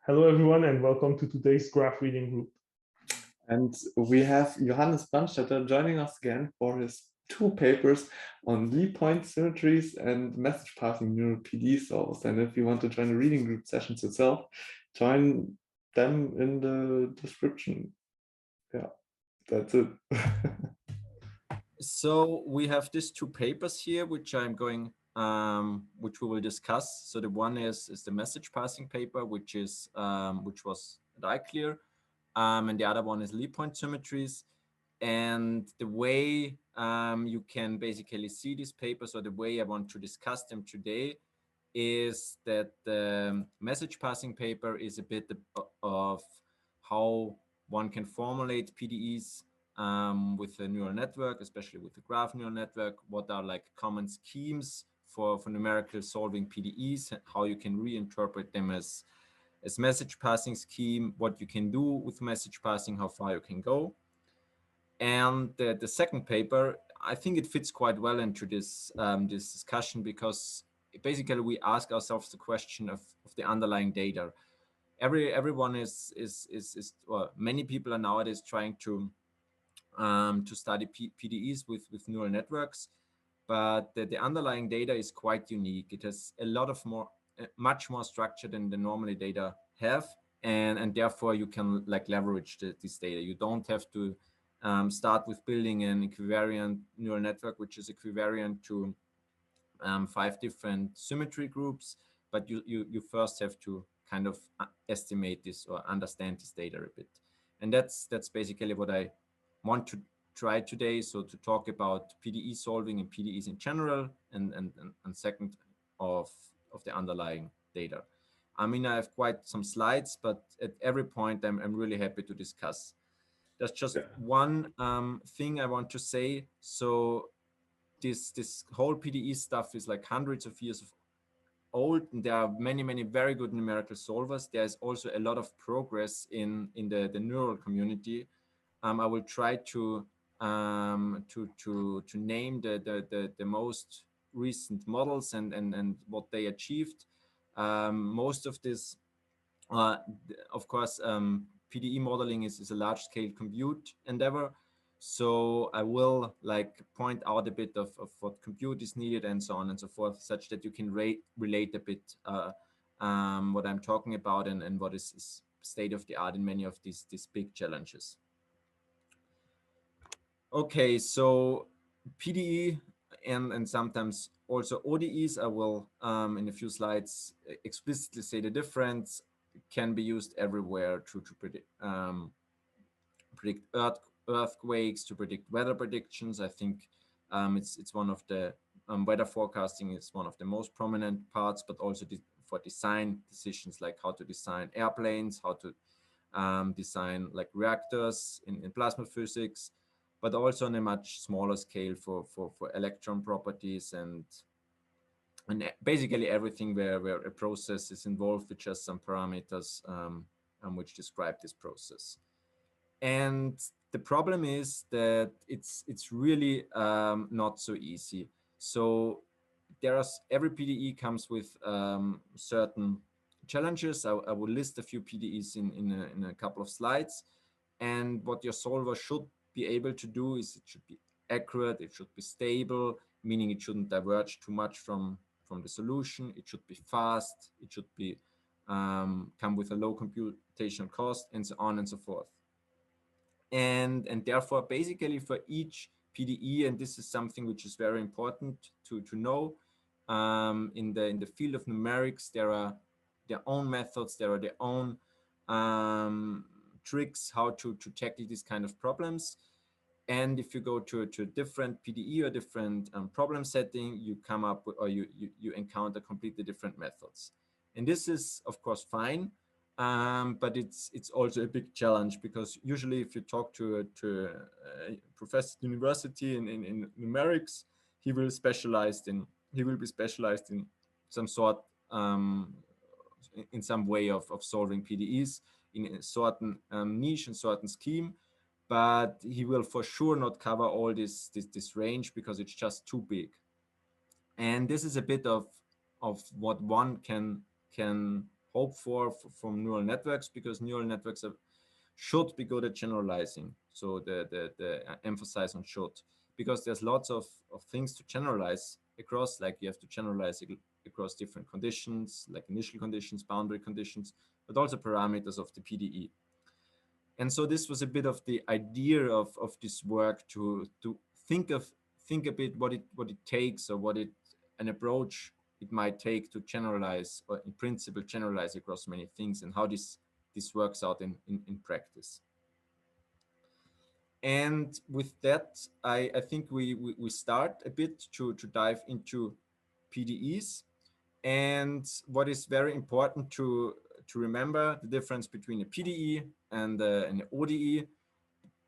Hello everyone and welcome to today's graph reading group. And we have Johannes Brandstetter joining us again for his two papers on lead point symmetries and message passing neural PD solvers. And if you want to join the reading group sessions itself, join them in the description. Yeah, that's it. So we have these two papers here, which I'm going, which we will discuss. So the one is the message passing paper, which was die-clear, and the other one is lead point symmetries. And the way you can basically see these papers, or the way I want to discuss them today, is that the message passing paper is a bit of how one can formulate PDEs with a neural network, especially with the graph neural network. What are like common schemes for numerical solving PDEs, how you can reinterpret them as message passing scheme, what you can do with message passing, how far you can go. And the second paper, I think it fits quite well into this this discussion, because basically we ask ourselves the question of the underlying data. Everyone is well, many people are nowadays trying to study PDEs with neural networks, but the underlying data is quite unique. It has a lot of much more structure than the normally data have, and therefore you can like leverage this data. You don't have to start with building an equivariant neural network, which is equivariant to 5 different symmetry groups, but you first have to kind of estimate this or understand this data a bit. And that's basically what I want to try today. So to talk about PDE solving and PDEs in general, and second of the underlying data. I mean, I have quite some slides, but at every point I'm really happy to discuss. There's just one thing I want to say. So this whole PDE stuff is like hundreds of years old, and there are many very good numerical solvers. There's also a lot of progress in the neural community. I will try to name the most recent models and what they achieved. Most of this, of course, PDE modeling is a large-scale compute endeavor. So I will like point out a bit of what compute is needed and so on and so forth, such that you can relate a bit what I'm talking about and what is state of the art in many of these big challenges. Okay, so PDE and sometimes also ODEs, I will in a few slides explicitly say the difference, can be used everywhere to predict earthquakes, to predict weather predictions. I think it's one of the weather forecasting is one of the most prominent parts, but also for design decisions, like how to design airplanes, how to design like reactors in plasma physics, but also on a much smaller scale for electron properties and basically everything where a process is involved with just some parameters which describe this process. And the problem is that it's really not so easy. So every PDE comes with certain challenges. I will list a few PDEs in a couple of slides. And what your solver should be able to do is it should be accurate, it should be stable, meaning it shouldn't diverge too much from the solution. It should be fast. It should be come with a low computational cost, and so on and so forth. And therefore, basically for each PDE, and this is something which is very important to know, in the field of numerics, there are their own methods, there are their own tricks how to tackle these kind of problems. And if you go to a different PDE or different problem setting, you come up with, or you encounter completely different methods. And this is, of course, fine, but it's also a big challenge, because usually if you talk to a professor at university in numerics, he will be specialized in some sort in some way of solving PDEs in a certain niche and certain scheme. But he will for sure not cover all this range, because it's just too big. And this is a bit of what one can hope for from neural networks, because neural networks should be good at generalizing. So the emphasis on should, because there's lots of things to generalize across, like you have to generalize across different conditions, like initial conditions, boundary conditions, but also parameters of the PDE. And so this was a bit of the idea of this work to think a bit what it takes, or an approach it might take to generalize, or in principle generalize across many things, and how this works out in practice. And with that, I think we start a bit to dive into PDEs. And what is very important to remember, the difference between a PDE and an ODE.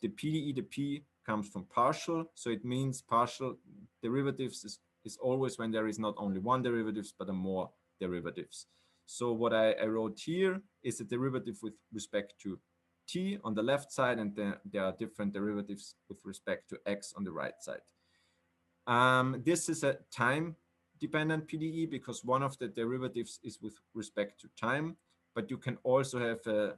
The PDE, the P comes from partial, so it means partial derivatives is always when there is not only one derivatives, but more derivatives. So what I wrote here is a derivative with respect to t on the left side, and then there are different derivatives with respect to x on the right side. This is a time-dependent PDE because one of the derivatives is with respect to time, but you can also have a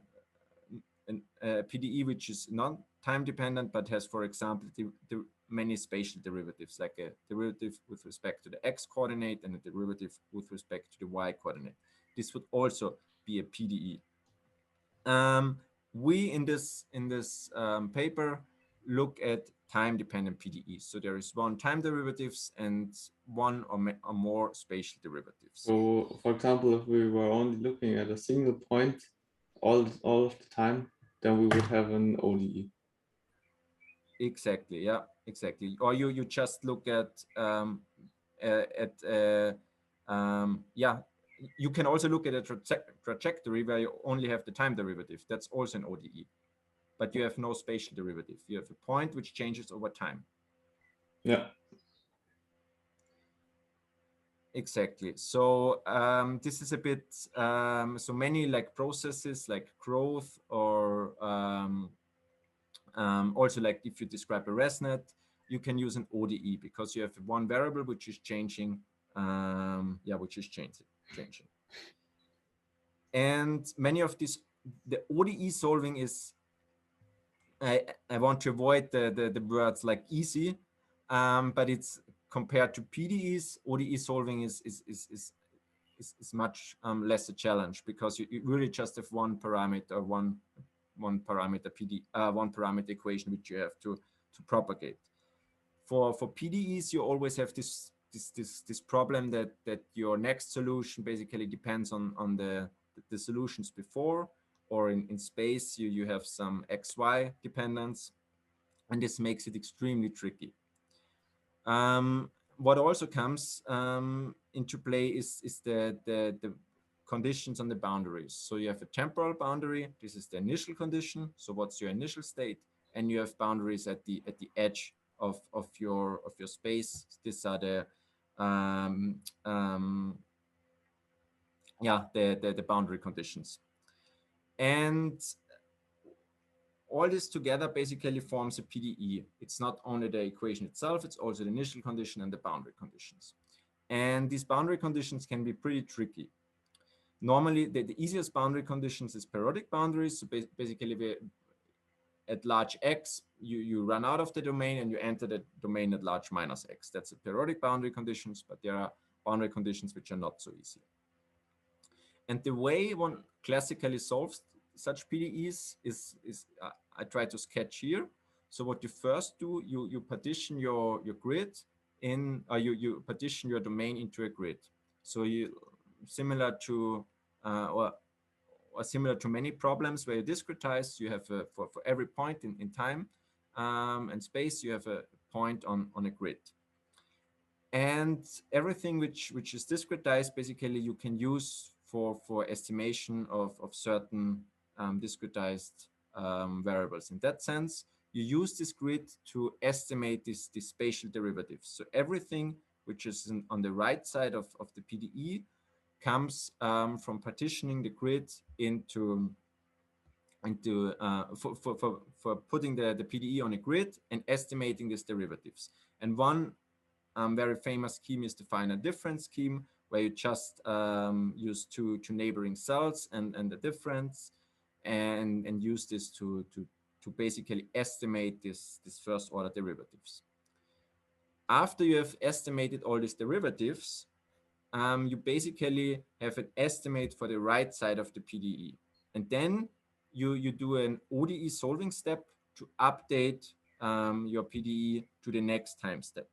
PDE which is not time-dependent, but has, for example, the many spatial derivatives, like a derivative with respect to the x-coordinate and a derivative with respect to the y-coordinate. This would also be a PDE. We in this paper look at time-dependent PDEs. So there is one time derivatives and one or more spatial derivatives. So, for example, if we were only looking at a single point all of the time, then we would have an ODE. Exactly. Yeah. Exactly. Or you just look at yeah. You can also look at a trajectory where you only have the time derivative. That's also an ODE, but you have no spatial derivative. You have a point which changes over time. Yeah. Exactly. So this is a bit, so many like processes like growth, or also like if you describe a ResNet, you can use an ODE because you have one variable which is changing, which is changing. And many of these, the ODE solving is, I want to avoid the words like easy, but it's compared to PDEs, ODE solving is much less a challenge, because you really just have one parameter, one parameter equation which you have to propagate. For PDEs, you always have this problem that your next solution basically depends on the solutions before, or in space you have some XY dependence, and this makes it extremely tricky. What also comes into play is the conditions on the boundaries. So you have a temporal boundary. This is the initial condition. So what's your initial state? And you have boundaries at the edge of your space. These are the the boundary conditions. And all this together basically forms a PDE. It's not only the equation itself, it's also the initial condition and the boundary conditions. And these boundary conditions can be pretty tricky. Normally, the easiest boundary conditions is periodic boundaries. So basically, at large x, you run out of the domain and you enter the domain at large minus x. That's a periodic boundary conditions, but there are boundary conditions which are not so easy. And the way one classically solves such PDEs is I try to sketch here. So what you first do, you partition your grid in, you partition your domain into a grid. So you similar to or similar to many problems where you discretize, you have for every point in time and space, you have a point on a grid. And everything which is discretized, basically you can use for estimation of certain discretized variables. In that sense, you use this grid to estimate these spatial derivatives. So everything which is on the right side of the PDE comes from partitioning the grid into for putting the PDE on a grid and estimating these derivatives. And one very famous scheme is the finite difference scheme, where you just use two neighboring cells and the difference, and use this to basically estimate this first order derivatives. After you have estimated all these derivatives, you basically have an estimate for the right side of the PDE. And then you do an ODE solving step to update your PDE to the next time step.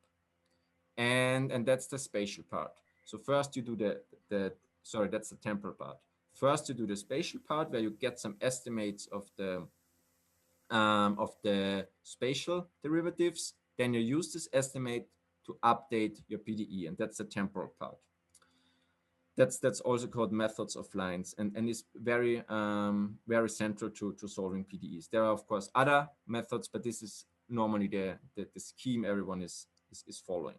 And that's the spatial part. So first you do sorry, that's the temporal part. First you do the spatial part where you get some estimates of the spatial derivatives. Then you use this estimate to update your PDE, and that's the temporal part. That's also called methods of lines, and is very central to solving PDEs. There are of course other methods, but this is normally the scheme everyone is following.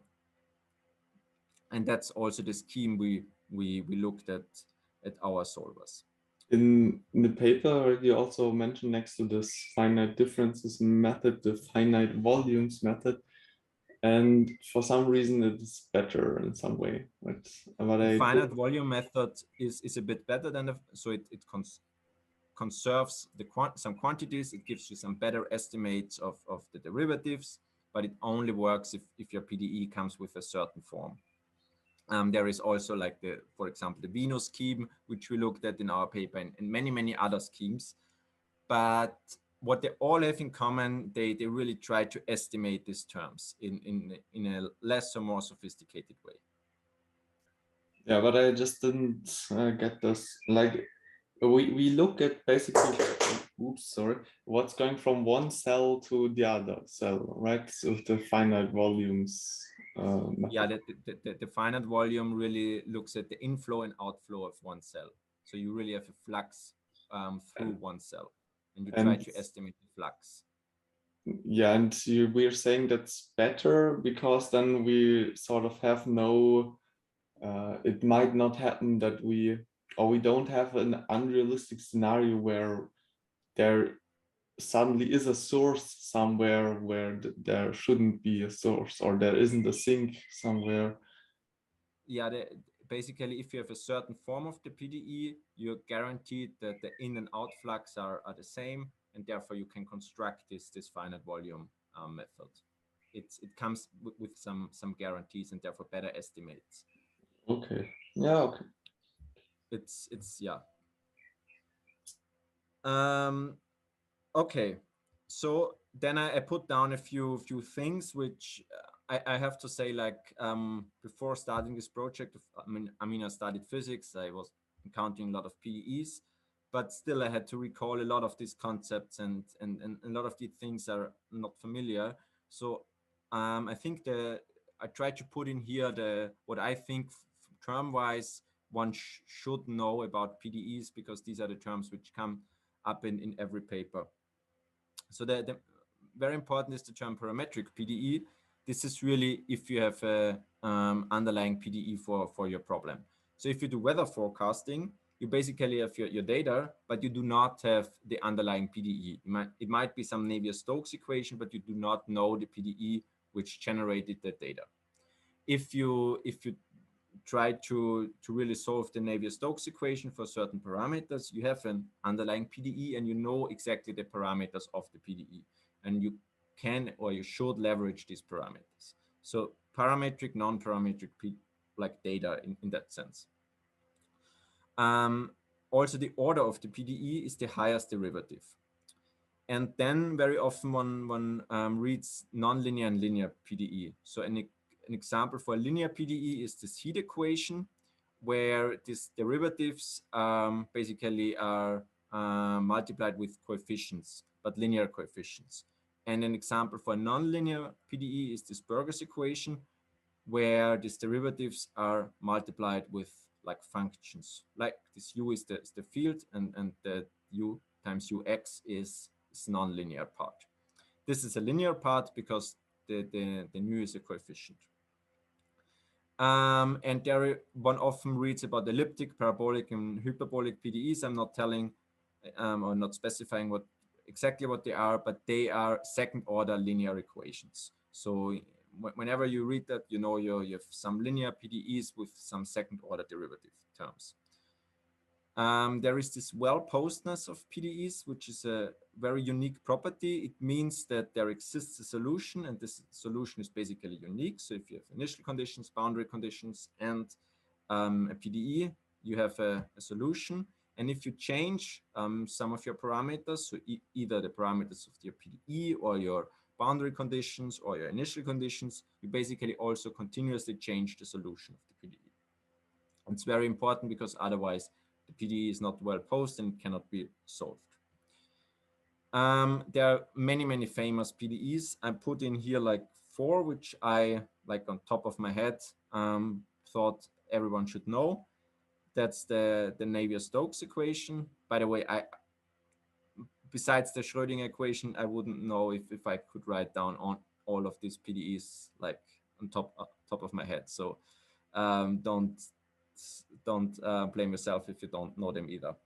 And that's also the scheme we looked at our solvers. In the paper, you also mentioned next to this finite differences method, the finite volumes method. And for some reason, it is better in some way. But the finite volume method is a bit better than so it conserves some quantities. It gives you some better estimates of the derivatives, but it only works if your PDE comes with a certain form. There is also like for example, the WENO scheme, which we looked at in our paper, and many other schemes. But what they all have in common, they really try to estimate these terms in a less or more sophisticated way. Yeah, but I just didn't get this. Like we look at basically, oops, sorry, what's going from one cell to the other cell, right? So the finite volumes. Yeah, the finite volume really looks at the inflow and outflow of one cell. So you really have a flux through one cell, and you try to estimate the flux. Yeah, and we're saying that's better because then we sort of have no, it might not happen that we don't have an unrealistic scenario where there suddenly is a source somewhere where there shouldn't be a source, or there isn't a sink somewhere. Yeah, basically, if you have a certain form of the PDE, you're guaranteed that the in and out flux are the same, and therefore you can construct this finite volume method. It comes with some guarantees and therefore better estimates. Okay. Yeah. Okay. It's yeah. Okay. So then I put down a few things which I have to say, like before starting this project, I studied physics. I was encountering a lot of PDEs, but still I had to recall a lot of these concepts, and a lot of these things are not familiar. So I think I tried to put in here what I think term-wise one should know about PDEs, because these are the terms which come up in every paper. So the very important is the term parametric PDE. This is really if you have a underlying PDE for your problem. So if you do weather forecasting, you basically have your data, but you do not have the underlying PDE. It might be some Navier-Stokes equation, but you do not know the PDE which generated that data. If you try to really solve the Navier-Stokes equation for certain parameters, you have an underlying PDE and you know exactly the parameters of the PDE, and you can or you should leverage these parameters. So parametric, non-parametric like data in that sense. Also, the order of the PDE is the highest derivative. And then very often one reads nonlinear and linear PDE. So an example for a linear PDE is this heat equation, where these derivatives basically are multiplied with coefficients, but linear coefficients. And an example for a nonlinear PDE is this Burger's equation, where these derivatives are multiplied with like functions. Like this u is the field, and the u times ux is nonlinear part. This is a linear part because the nu is a coefficient. And there one often reads about elliptic, parabolic, and hyperbolic PDEs. I'm not telling or not specifying exactly what they are, but they are second order linear equations. So whenever you read that, you know you have some linear PDEs with some second order derivative terms. There is this well-posedness of PDEs, which is a very unique property. It means that there exists a solution, and this solution is basically unique. So if you have initial conditions, boundary conditions, and a PDE, you have a solution. And if you change some of your parameters, so either the parameters of your PDE or your boundary conditions or your initial conditions, you basically also continuously change the solution of the PDE. It's very important because otherwise the PDE is not well posed and cannot be solved. There are many famous PDEs. I put in here like 4, which I, like on top of my head, thought everyone should know. That's the Navier-Stokes equation. By the way, besides the Schrödinger equation, I wouldn't know if I could write down on all of these PDEs like on top of my head. So don't blame yourself if you don't know them either.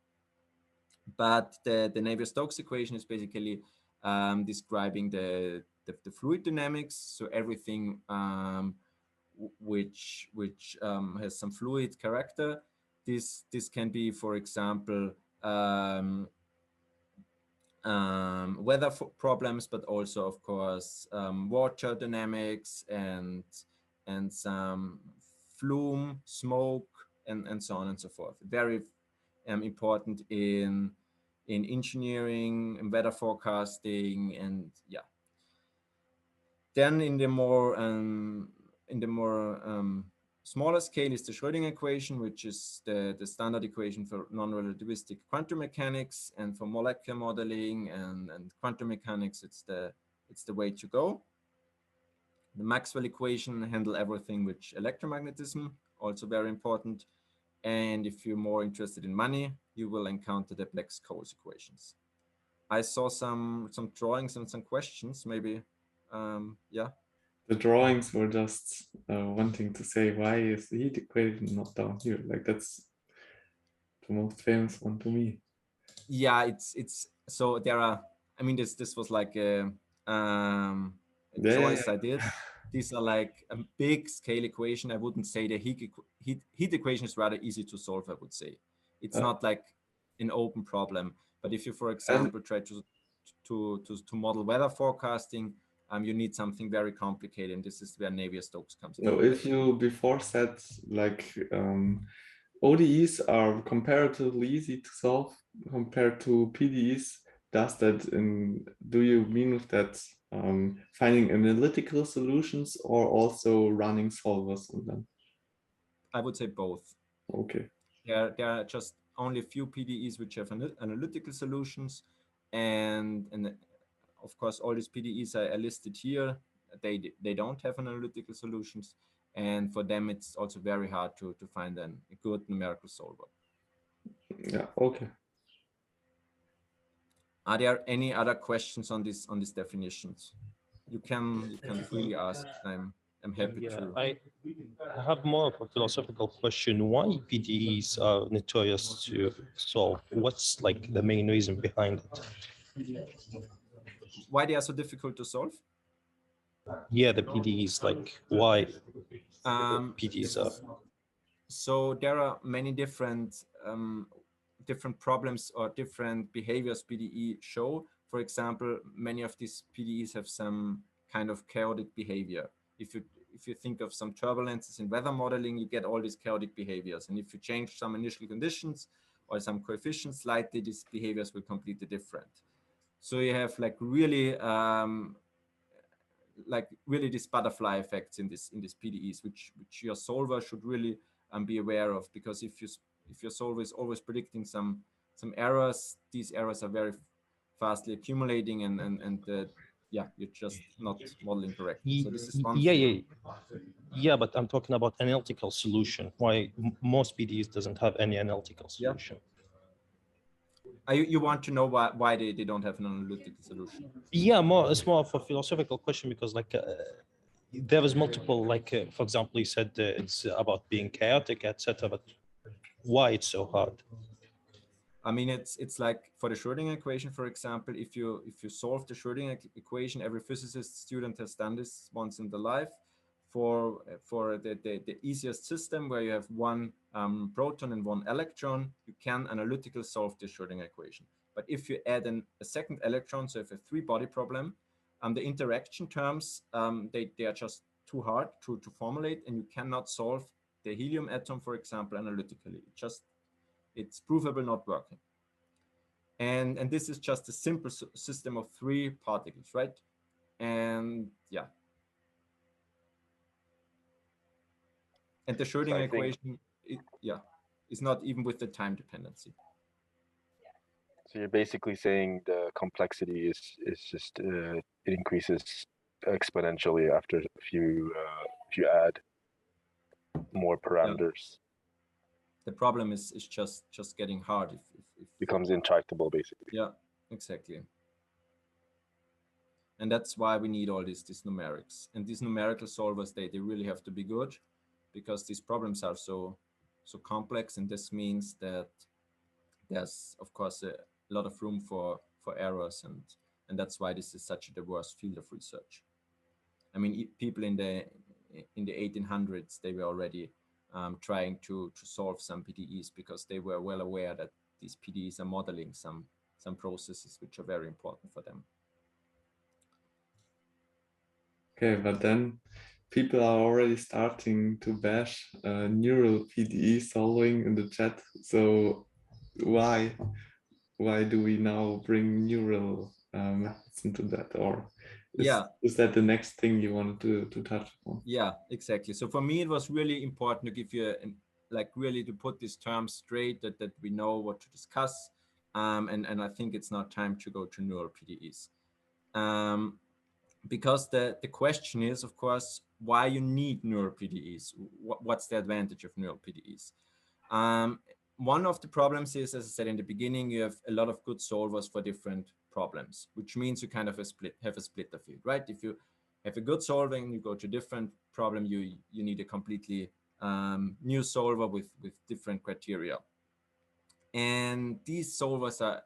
But the Navier-Stokes equation is basically describing the fluid dynamics. So everything which has some fluid character. This can be, for example, weather problems, but also, of course, water dynamics and some flume, smoke, and so on and so forth. Very important in engineering and weather forecasting, and yeah. Then in the more smaller scale is the Schrödinger equation, which is the standard equation for non-relativistic quantum mechanics, and for molecular modeling and quantum mechanics, it's the way to go. The Maxwell equation handle everything with electromagnetism, also very important. And if you're more interested in money, you will encounter the Black-Scholes equations. I saw some drawings and some questions, maybe, yeah. The drawings were just wanting to say, why is the heat equation not down here? Like, that's the most famous one to me. Yeah, it's so there are, I mean, this was like a choice I did. These are like a big scale equation. I wouldn't say the heat equation is rather easy to solve, I would say. It's not like an open problem. But if you, for example, try to model weather forecasting, you need something very complicated, and this is where Navier-Stokes comes in. No, if you before said like ODEs are comparatively easy to solve compared to PDEs, do you mean with that finding analytical solutions or also running solvers on them? I would say both. Okay. There are just only a few PDEs which have analytical solutions, and of course all these PDEs I listed here, they don't have analytical solutions, and for them it's also very hard to find a good numerical solver. Yeah. Okay. Are there any other questions on these definitions? You can freely ask. I'm happy to. I have more of a philosophical question. Why PDEs are notorious to solve? What's like the main reason behind it? Why they are so difficult to solve? Yeah, the PDEs, like why PDEs are. So there are many different problems or different behaviors PDE show. For example, many of these PDEs have some kind of chaotic behavior. If you think of some turbulences in weather modeling, you get all these chaotic behaviors. And if you change some initial conditions or some coefficients slightly, these behaviors will completely different. So you have like really these butterfly effects in this PDEs, which your solver should really be aware of, because if your solver is always predicting some errors, these errors are very fastly accumulating, and yeah, you're just not modeling correctly. So this is one thing. Yeah, but I'm talking about analytical solution. Why most PDEs doesn't have any analytical solution? You want to know why they don't have an analytical solution? Yeah, it's more of a philosophical question, because like there was multiple, like for example, you said it's about being chaotic, etc. But why it's so hard? I mean, it's like for the Schrödinger equation, for example, if you solve the Schrödinger equation, every physicist student has done this once in their life. For the easiest system where you have one proton and one electron, you can analytically solve the Schrödinger equation. But if you add a second electron, so if a three-body problem, the interaction terms, they are just too hard to formulate, and you cannot solve the helium atom, for example, analytically. It's provable not working. And this is just a simple system of three particles, right? And yeah. And the Schrödinger equation, is not even with the time dependency. So you're basically saying the complexity is just it increases exponentially after if you add more parameters. Yeah. The problem is just getting hard if becomes intractable, basically. Yeah, exactly. And that's why we need all these numerics. And these numerical solvers, they really have to be good, because these problems are so complex, and this means that there's of course a lot of room for errors, and that's why this is such a diverse field of research. I mean, people in the 1800s, they were already trying to solve some PDEs, because they were well aware that these PDEs are modeling some processes which are very important for them. Okay, but then people are already starting to bash neural PDE solving in the chat. So why do we now bring neural methods into that? Or is that the next thing you wanted to touch on? Yeah, exactly. So for me, it was really important to give you really to put these terms straight, that we know what to discuss. And I think it's not time to go to neural PDEs. Because the question is, of course, why you need neural PDEs. What's the advantage of neural PDEs? One of the problems is, as I said in the beginning, you have a lot of good solvers for different problems, which means you kind of have a splitter field, right? If you have a good solver and you go to a different problem, you need a completely new solver with different criteria. And these solvers are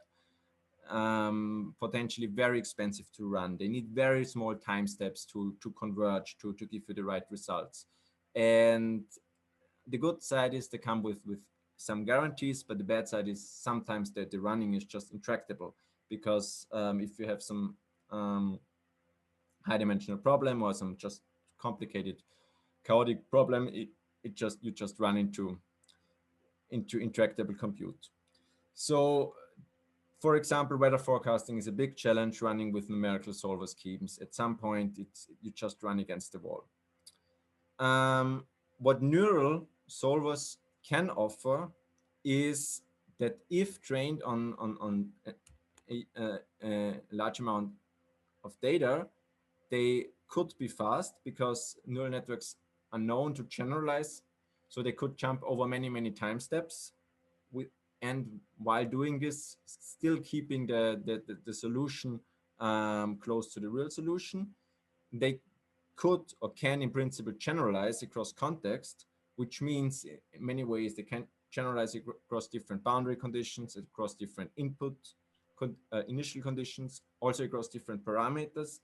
potentially very expensive to run. They need very small time steps to converge, to give you the right results. And the good side is they come with some guarantees, but the bad side is sometimes that the running is just intractable, because if you have some high dimensional problem or some just complicated chaotic problem, you just run into intractable compute. So for example, weather forecasting is a big challenge running with numerical solver schemes. At some point, you just run against the wall. What neural solvers can offer is that if trained on a large amount of data, they could be fast, because neural networks are known to generalize. So they could jump over many time steps, and while doing this, still keeping the solution close to the real solution. They could or can in principle generalize across context, which means in many ways they can generalize across different boundary conditions, across different input initial conditions, also across different parameters,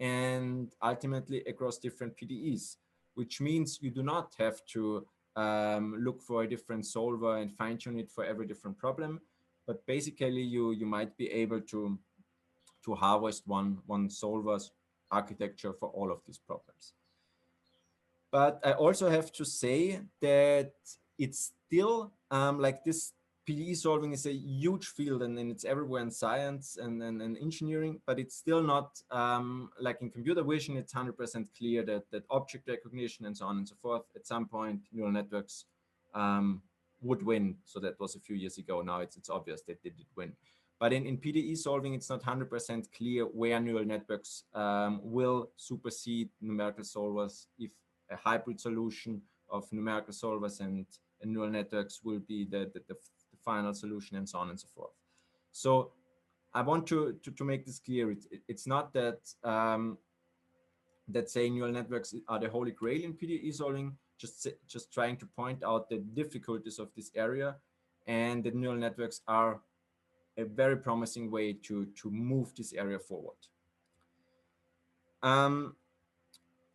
and ultimately across different PDEs, which means you do not have to look for a different solver and fine-tune it for every different problem, but basically you might be able to harvest one solver's architecture for all of these problems. But I also have to say that it's still like this PDE solving is a huge field, and it's everywhere in science and engineering, but it's still not like in computer vision, it's 100% clear that object recognition and so on and so forth, at some point neural networks would win. So that was a few years ago. Now it's obvious that they did win. But in PDE solving, it's not 100% clear where neural networks will supersede numerical solvers, if a hybrid solution of numerical solvers and neural networks will be the final solution, and so on and so forth. So I want to make this clear. It's not that that saying neural networks are the holy grail in PDE solving, just trying to point out the difficulties of this area, and that neural networks are a very promising way to move this area forward.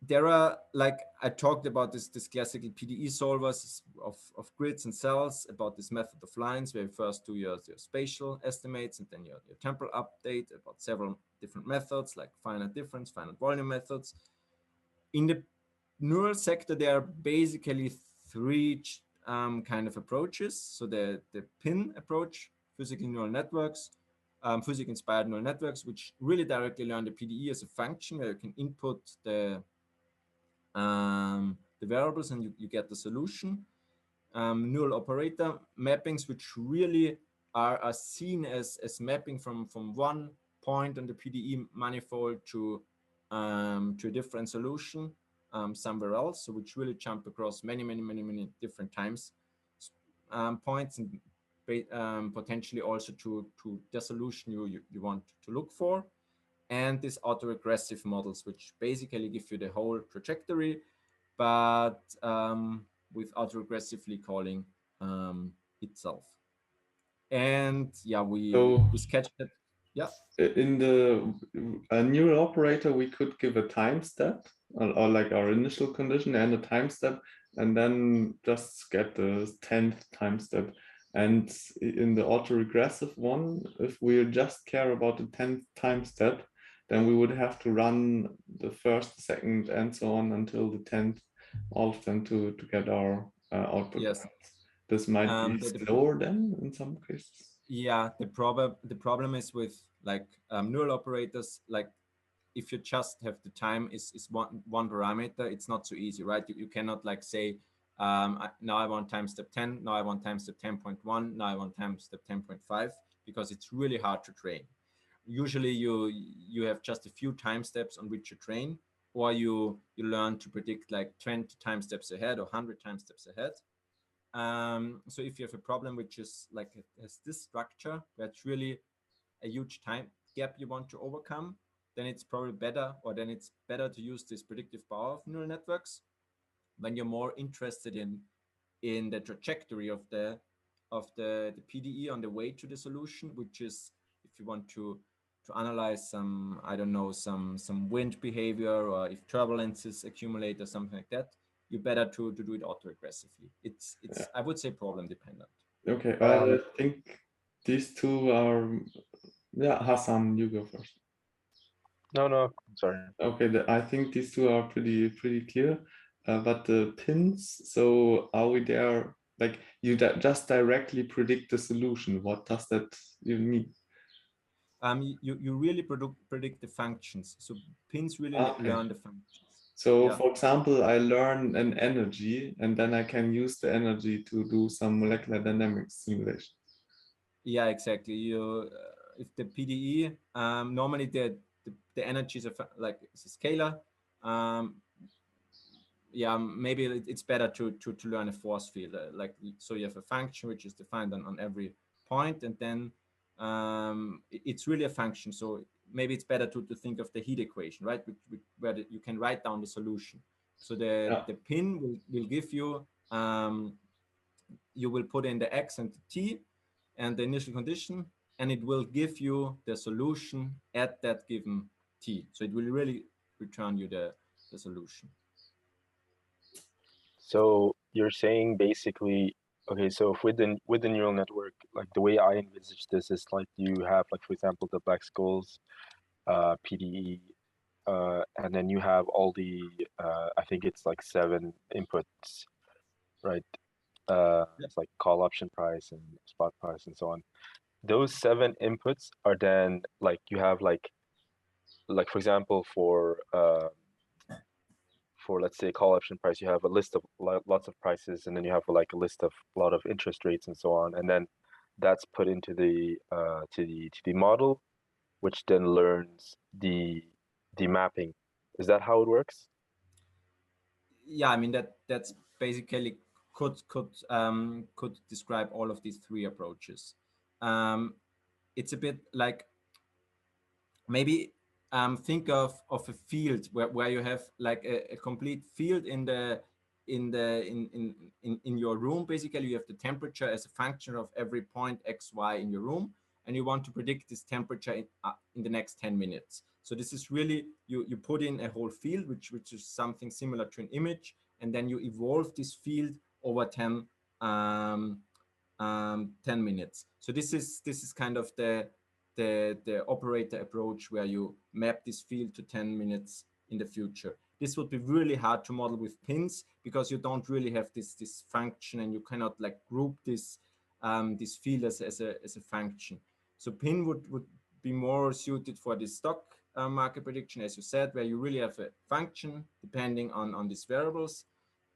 There are, like I talked about this classical PDE solvers of grids and cells, about this method of lines where you first do your spatial estimates and then your temporal update, about several different methods like finite difference, finite volume methods. In the neural sector, there are basically three kind of approaches. So the PIN approach, physical neural networks, physics-inspired neural networks, which really directly learn the PDE as a function where you can input the variables and you get the solution. Neural operator mappings, which really are seen as mapping from one point on the PDE manifold to a different solution somewhere else, so which really jump across many different times points, and potentially also to the solution you want to look for. And these autoregressive models, which basically give you the whole trajectory, but with autoregressively calling itself. And yeah, we sketched it. Yeah. In the neural operator, we could give a time step or like our initial condition and a time step, and then just get the 10th time step. And in the autoregressive one, if we just care about the 10th time step, then we would have to run the first, second, and so on until the 10th, all of them to get our output. Yes. This might be slower then in some cases. Yeah, the problem is with like neural operators, like if you just have the time is one parameter, it's not so easy, right? You cannot like say, now I want time step 10, now I want time step 10.1, now I want time step 10.5, because it's really hard to train. Usually you have just a few time steps on which you train, or you learn to predict like 20 time steps ahead or 100 time steps ahead. So if you have a problem which is like has this structure where it's really a huge time gap you want to overcome, then it's probably better, or then it's better to use this predictive power of neural networks when you're more interested in the trajectory of the PDE on the way to the solution, which is if you want to analyze some, I don't know, some wind behavior, or if turbulences accumulate or something like that, you better to do it autoaggressively. It's yeah. I would say problem dependent. Okay, I think these two are, yeah, Hassan, you go first. No, sorry. Okay, I think these two are pretty clear. But the pins, so are we there, like you just directly predict the solution? What does that even mean? You really predict the functions. So pins really learn the functions. So yeah. For example, I learn an energy, and then I can use the energy to do some molecular dynamics simulation. Yeah, exactly. You if the PDE, normally the energies are like it's a scalar. Yeah, maybe it's better to learn a force field, like so you have a function which is defined on every point, and then it's really a function. So maybe it's better to think of the heat equation, right? Where you can write down the solution. So the pin will give you, you will put in the x and the t and the initial condition, and it will give you the solution at that given t. So it will really return you the solution. So you're saying basically, okay, so if with the neural network, like the way I envisage this is like you have, like, for example, the black skulls PDE, and then you have all the I think it's like 7 inputs, right? It's like call option price and spot price and so on. Those 7 inputs are then like you have like for example for let's say call option price, you have a list of lots of prices, and then you have like a list of a lot of interest rates and so on, and then that's put into the to the model, which then learns the mapping. Is that how it works? Yeah, I mean that's basically could describe all of these 3 approaches. It's a bit like maybe think of a field where you have like a complete field in your room. Basically, you have the temperature as a function of every point x, y in your room, and you want to predict this temperature in the next 10 minutes. So this is really, you put in a whole field, which is something similar to an image, and then you evolve this field over 10 minutes. So this is kind of the operator approach, where you map this field to 10 minutes in the future. This would be really hard to model with pins, because you don't really have this function, and you cannot like group this field as a function. So pin would be more suited for the stock market prediction, as you said, where you really have a function depending on these variables,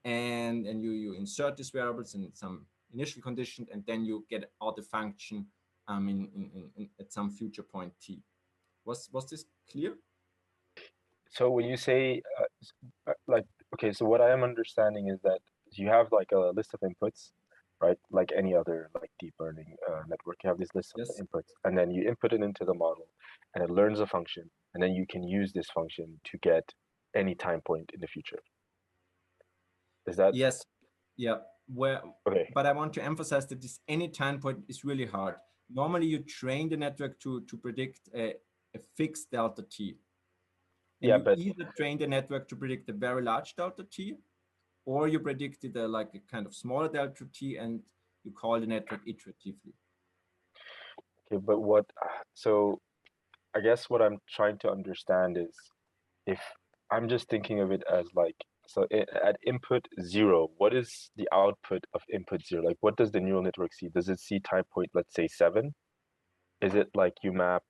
and you insert these variables in some initial condition, and then you get out the function at some future point t. Was this clear? So when you say like, okay, so what I am understanding is that you have like a list of inputs, right? Like any other like deep learning network, you have this list of inputs, and then you input it into the model, and it learns a function, and then you can use this function to get any time point in the future. Is that? Yes. Yeah. Okay. But I want to emphasize that this any time point is really hard. Normally, you train the network to predict a fixed delta t. And yeah, you but either train the network to predict a very large delta t, or you predicted like a kind of smaller delta t, and you call the network iteratively. okay, but what? So I guess what I'm trying to understand is, if I'm just thinking of it as like, so at input 0, what is the output of input 0? Like, what does the neural network see? Does it see time point, let's say 7? Is it like you map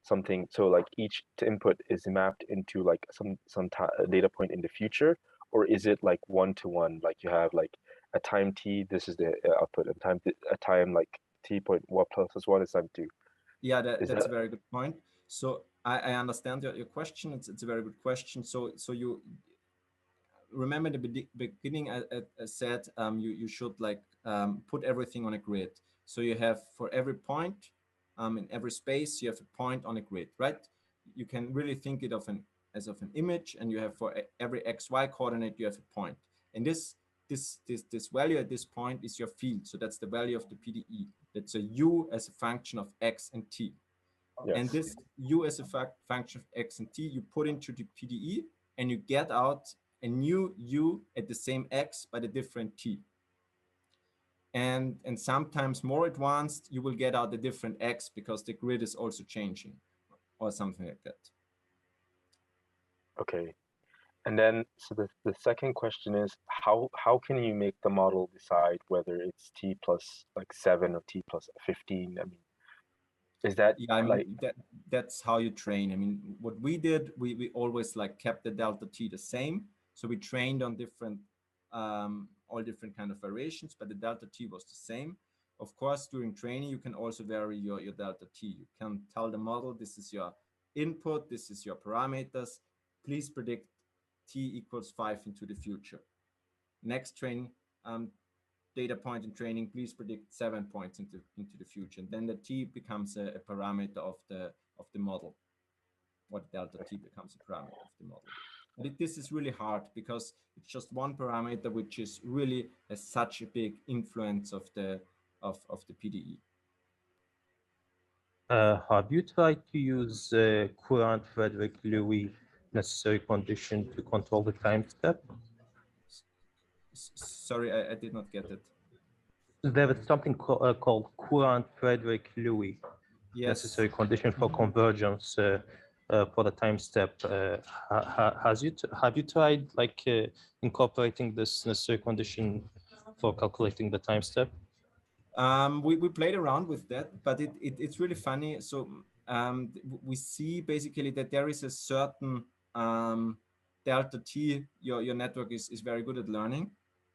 something, so like each input is mapped into like some data point in the future, or is it like one-to-one, like you have like a time t, this is the output, and a time like t point 1 plus 1 is time 2? Yeah, that's a very good point. So I understand your question. It's a very good question. So you remember the beginning, I said you should like put everything on a grid. So you have for every point in every space, you have a point on a grid, right? You can really think it as of an image, and you have for every xy coordinate, you have a point. And this value at this point is your field. So that's the value of the PDE. That's a u as a function of x and t. Yes. And this u as a function of x and t, you put into the PDE, and you get out a new u at the same x but a different t. And sometimes more advanced, you will get out a different x because the grid is also changing, or something like that. Okay. And then, so the second question is, how can you make the model decide whether it's t plus like 7 or t plus 15? I mean, is that like, that's how you train. I mean, what we did, we always like kept the delta t the same. So we trained on different, all different kind of variations, but the delta t was the same. Of course, during training, you can also vary your delta t. You can tell the model, this is your input, this is your parameters. Please predict t equals 5 into the future. Next training data point in training, please predict 7 points into the future. And then the t becomes a parameter of the model. What delta t becomes a parameter of the model. But this is really hard because it's just one parameter, which is really such a big influence of the PDE. Have you tried to use current Frederick-Lewis necessary condition to control the time step? Sorry, I did not get it. There is something called current Frederick-Lewis necessary condition for convergence for the time step. Have you tried like incorporating this necessary condition for calculating the time step? We played around with that, but it's really funny. So we see basically that there is a certain delta t your network is very good at learning.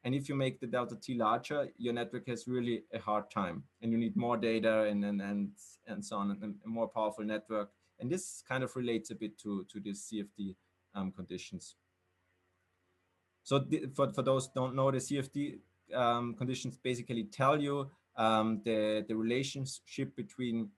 And if you make the delta t larger, your network has really a hard time, and you need more data and so on, and a more powerful network. And this kind of relates a bit to these CFD conditions. So for those who don't know, the CFD conditions basically tell you the relationship between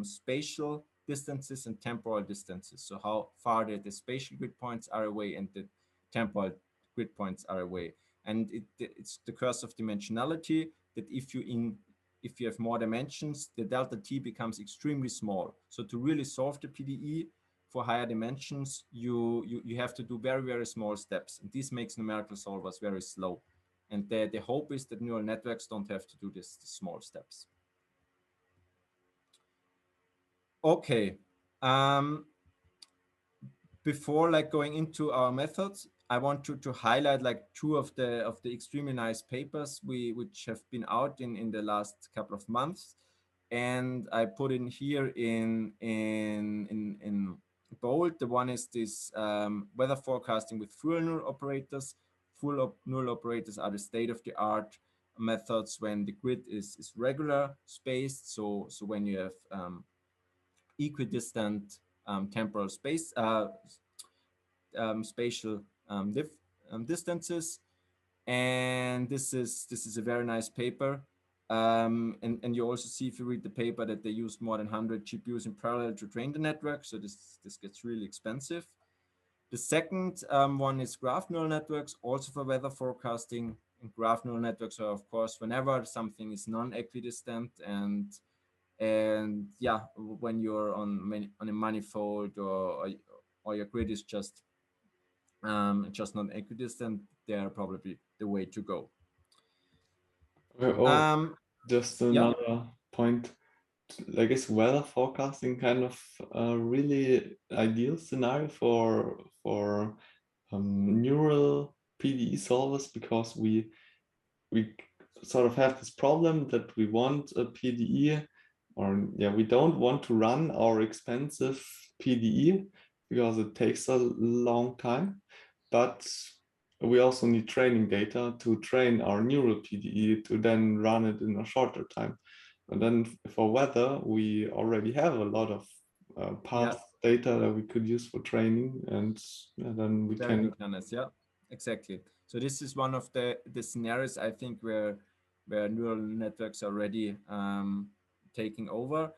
spatial distances and temporal distances. So how far the spatial grid points are away and the temporal grid points are away. And it's the curse of dimensionality that if you if you have more dimensions, the delta t becomes extremely small. So to really solve the PDE for higher dimensions, you have to do very, very small steps. And this makes numerical solvers very slow. And the hope is that neural networks don't have to do this small steps. Okay. Before like going into our methods, I want to highlight like two of the extremely nice papers which have been out in the last couple of months, and I put in here in bold. The one is this weather forecasting with full neural operators. Full neural operators are the state-of-the-art methods when the grid is regular spaced. So when you have equidistant temporal space, spatial distances, and this is a very nice paper. And you also see if you read the paper that they used more than 100 GPUs in parallel to train the network. So this gets really expensive. The second one is graph neural networks, also for weather forecasting. And graph neural networks are, of course, whenever something is non-equidistant, and yeah, when you're on a manifold or your grid is just not equidistant, they are probably the way to go. Okay, just another yeah. point. I guess weather forecasting kind of a really ideal scenario for neural PDE solvers, because we sort of have this problem that we want a PDE, or yeah, we don't want to run our expensive PDE because it takes a long time, but we also need training data to train our neural PDE to then run it in a shorter time. And then for weather, we already have a lot of past data that we could use for training, and then we Very good, Johannes. Yeah, exactly. So this is one of the scenarios, I think, where neural networks are already taking over.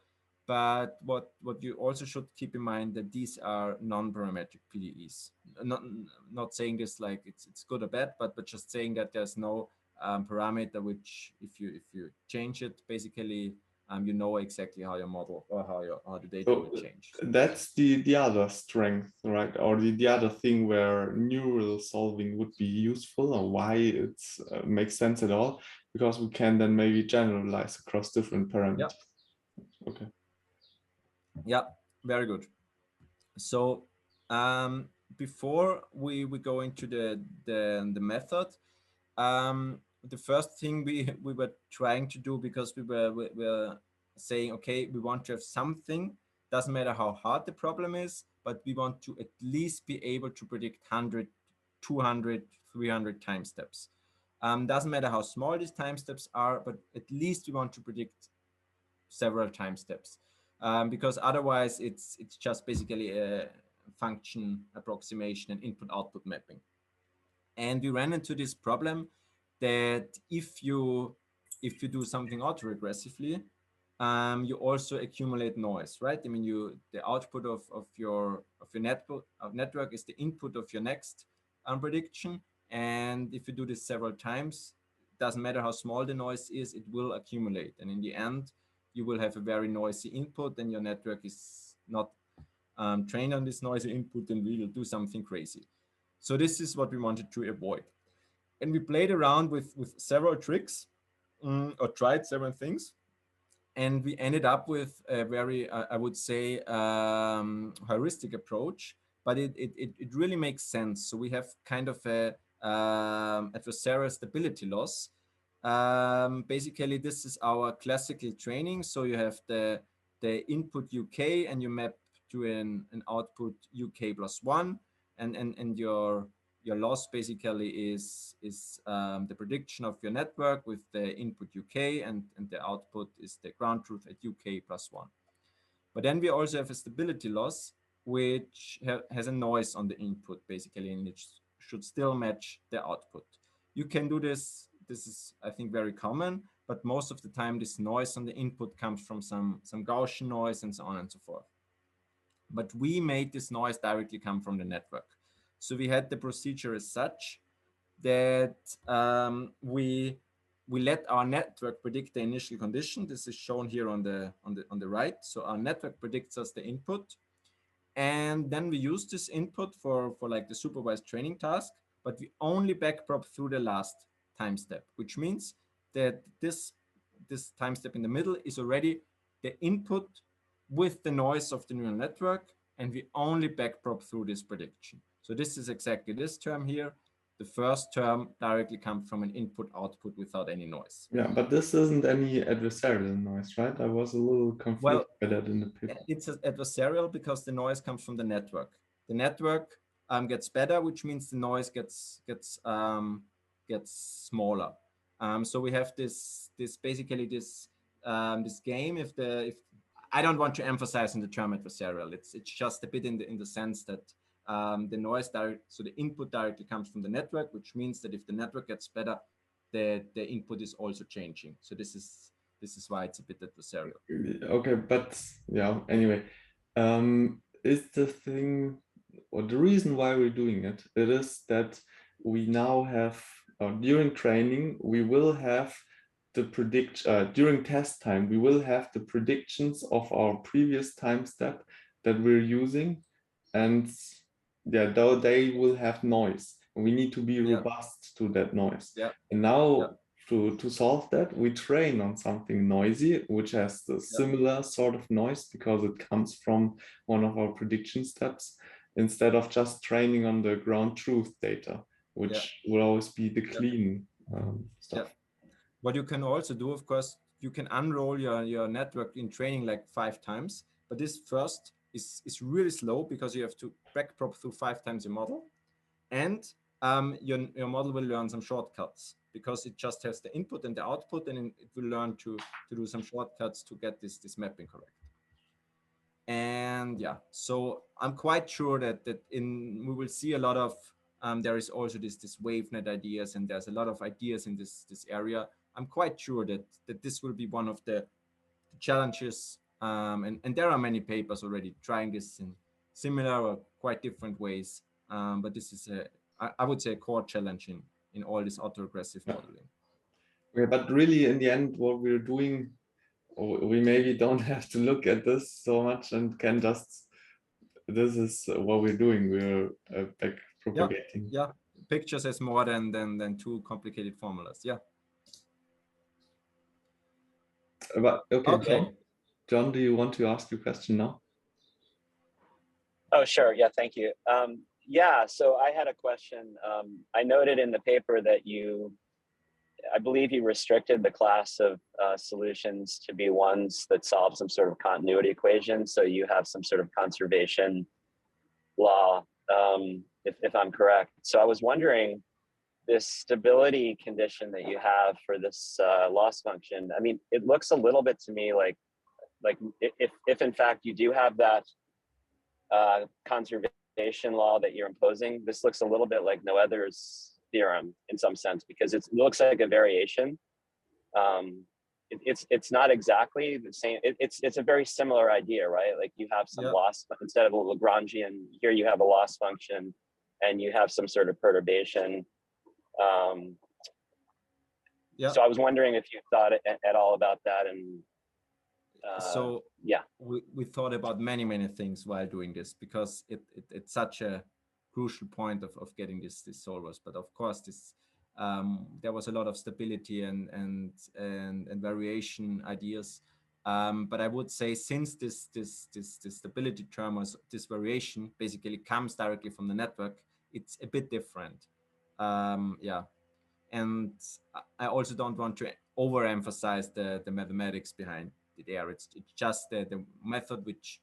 But what you also should keep in mind that these are non-parametric PDEs. Not saying this like it's good or bad, but just saying that there's no parameter which if you change it, basically you know exactly how your model or how the data will change. That's the other strength, right? Or the other thing where neural solving would be useful, or why it makes sense at all, because we can then maybe generalize across different parameters. Yeah. Okay. Yeah, very good. So before we go into the method, the first thing we were trying to do, because we were saying, okay, we want to have something, doesn't matter how hard the problem is, but we want to at least be able to predict 100, 200, 300 time steps. Doesn't matter how small these time steps are, but at least we want to predict several time steps. Because otherwise it's just basically a function approximation and input-output mapping. And we ran into this problem that if you do something autoregressively, you also accumulate noise, right? I mean, the output of your network is the input of your next prediction, and if you do this several times, doesn't matter how small the noise is, it will accumulate, and in the end, you will have a very noisy input, and your network is not trained on this noisy input, and we will do something crazy. So this is what we wanted to avoid. And we played around with several tricks or tried several things. And we ended up with a very, I would say, heuristic approach, but it really makes sense. So we have kind of a adversarial stability loss. Basically, this is our classical training. So you have the input UK, and you map to an output UK plus 1, and your loss basically is the prediction of your network with the input UK, and the output is the ground truth at UK plus 1. But then we also have a stability loss, which has a noise on the input basically, and it should still match the output. You can do this. This is, I think, very common, but most of the time this noise on the input comes from some Gaussian noise and so on and so forth. But we made this noise directly come from the network. So we had the procedure as such that we we let our network predict the initial condition. This is shown here on the right. So our network predicts us the input, and then we use this input for like the supervised training task, but we only backprop through the last time step, which means that this time step in the middle is already the input with the noise of the neural network, and we only backprop through this prediction. So this is exactly this term here. The first term directly comes from an input-output without any noise. Yeah, but this isn't any adversarial noise, right? I was a little confused by that in the paper. It's adversarial because the noise comes from the network. The network gets better, which means the noise gets smaller. So we have this basically this game. If I don't want to emphasize in the term adversarial, it's just a bit in the sense that the noise so the input directly comes from the network, which means that if the network gets better, the input is also changing. So this is why it's a bit adversarial. Okay, but yeah, anyway, is the thing or the reason why we're doing it, it is that we now have during training we will have the during test time we will have the predictions of our previous time step that we're using, and yeah, though they will have noise, and we need to be robust to that noise. And now to solve that, we train on something noisy, which has the similar sort of noise because it comes from one of our prediction steps, instead of just training on the ground truth data, which will always be the clean stuff. What you can also do, of course, you can unroll your network in training like 5 times, but this first is really slow because you have to backprop through 5 times your model, and your model will learn some shortcuts because it just has the input and the output, and it will learn to do some shortcuts to get this mapping correct. And yeah, so I'm quite sure that we will see a lot of there is also this WaveNet ideas, and there's a lot of ideas in this area. I'm quite sure that this will be one of the challenges, and there are many papers already trying this in similar or quite different ways. But this is I would say a core challenge in all this autoregressive modeling. Okay, but really in the end, what we're doing, we maybe don't have to look at this so much and can just, this is what we're doing. We're back propagating. Yeah, pictures is more than 2 complicated formulas. Yeah. But okay. John, do you want to ask your question now? Oh, sure. Yeah, thank you. Yeah, so I had a question. I noted in the paper that I believe you restricted the class of solutions to be ones that solve some sort of continuity equation. So you have some sort of conservation law, if I'm correct. So I was wondering, this stability condition that you have for this loss function, I mean, it looks a little bit to me like if in fact you do have that conservation law that you're imposing, this looks a little bit like Noether's theorem in some sense, because it looks like a variation. It's not exactly the same. It's a very similar idea, right? Like you have some loss, instead of a Lagrangian, here you have a loss function and you have some sort of perturbation. So I was wondering if you thought at all about that. And so we thought about many things while doing this, because it's such a crucial point of getting this solvers. But of course, this there was a lot of stability and variation ideas. But I would say, since this stability term, or this variation basically comes directly from the network, it's a bit different. And I also don't want to overemphasize the mathematics behind it there. It's just the method which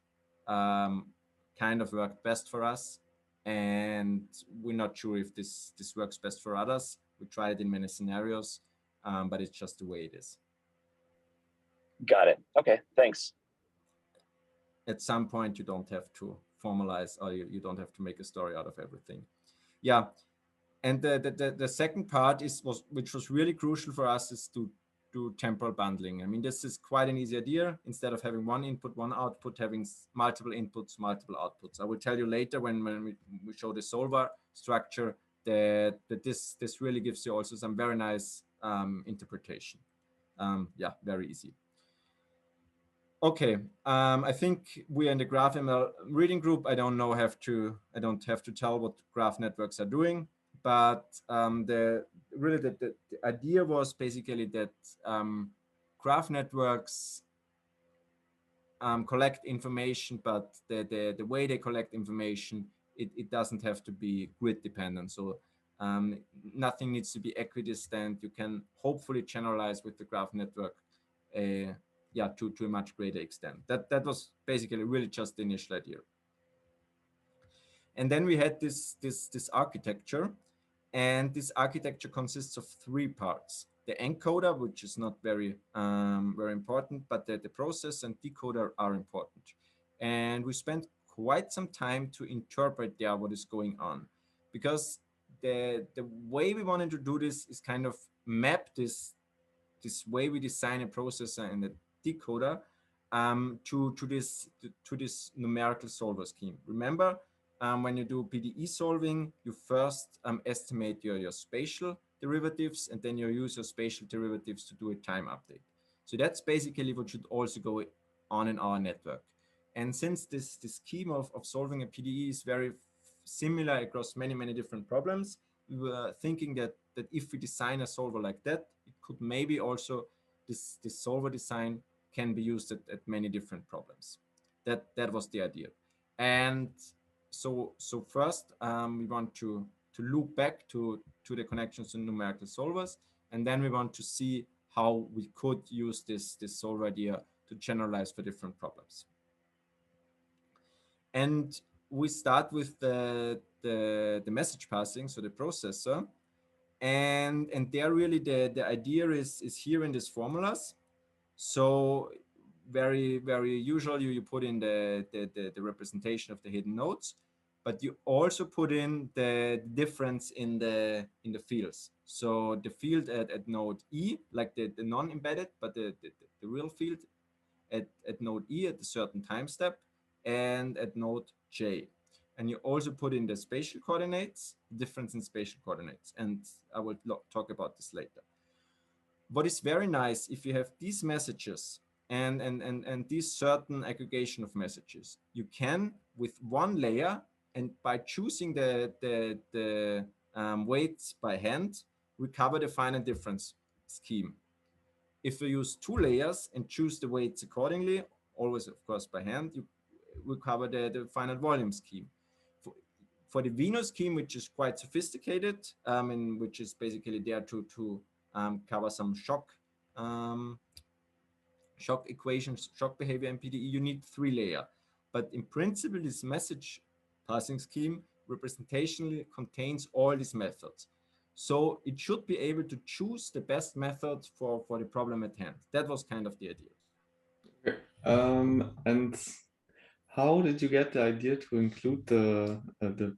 kind of worked best for us, and we're not sure if this works best for others. We tried it in many scenarios, but it's just the way it is. Got it. Okay, thanks. At some point, you don't have to formalize, or you don't have to make a story out of everything. Yeah. And the second part which was really crucial for us, is to do temporal bundling. I mean, this is quite an easy idea. Instead of having one input, one output, having multiple inputs, multiple outputs. I will tell you later when we show the solver structure that this really gives you also some very nice interpretation. Yeah, very easy. Okay, I think we're in the GraphML reading group. I don't have to tell what graph networks are doing, but the idea was basically that graph networks collect information, but the way they collect information, it doesn't have to be grid dependent. So nothing needs to be equidistant. You can hopefully generalize with the graph network, yeah, to a much greater extent. That was basically really just the initial idea. And then we had this architecture, and this architecture consists of 3 parts: the encoder, which is not very important, but the processor and decoder are important. And we spent quite some time to interpret what is going on, because the way we wanted to do this is kind of map this way we design a processor and a decoder to this numerical solver scheme. Remember, when you do PDE solving, you first estimate your spatial derivatives, and then you use your spatial derivatives to do a time update. So that's basically what should also go on in our network. And since this scheme of solving a PDE is very similar across many different problems, we were thinking that if we design a solver like that, it could maybe also, this solver design can be used at many different problems. That was the idea. And so first we want to loop back to the connections in numerical solvers, and then we want to see how we could use this solver idea to generalize for different problems. And we start with the message passing, so the processor, and there really the idea is here in these formulas. So very usual, you put in the representation of the hidden nodes, but you also put in the difference in the fields. So the field at node E, like the non-embedded, but the real field at node E at a certain time step, and at node J. And you also put in the spatial coordinates, difference in spatial coordinates, and I will talk about this later. What is very nice, if you have these messages and these certain aggregation of messages, you can, with one layer, and by choosing the weights by hand, recover the finite difference scheme. If you use 2 layers and choose the weights accordingly, always of course by hand, you recover the finite volume scheme. For the WENO scheme, which is quite sophisticated, and which is basically there to cover some shock equations, shock behavior in PDE, you need 3 layers. But in principle, this message passing scheme representationally contains all these methods. So it should be able to choose the best method for the problem at hand. That was kind of the idea. Okay. And how did you get the idea to include the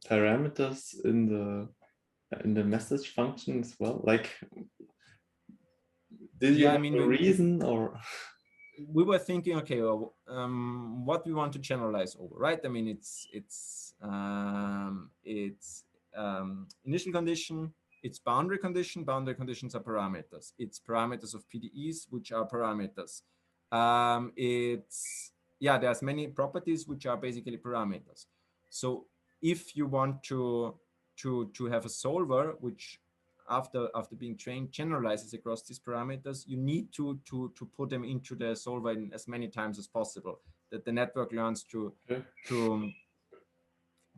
parameters in the message function as well? Like, did you have a reason, or? We were thinking, okay, well, what we want to generalize over, right? I mean, it's initial condition, it's boundary condition. Boundary conditions are parameters. It's parameters of PDEs, which are parameters. There's many properties which are basically parameters. So if you want to have a solver which after being trained generalizes across these parameters, you need to put them into the solver in as many times as possible, that the network learns to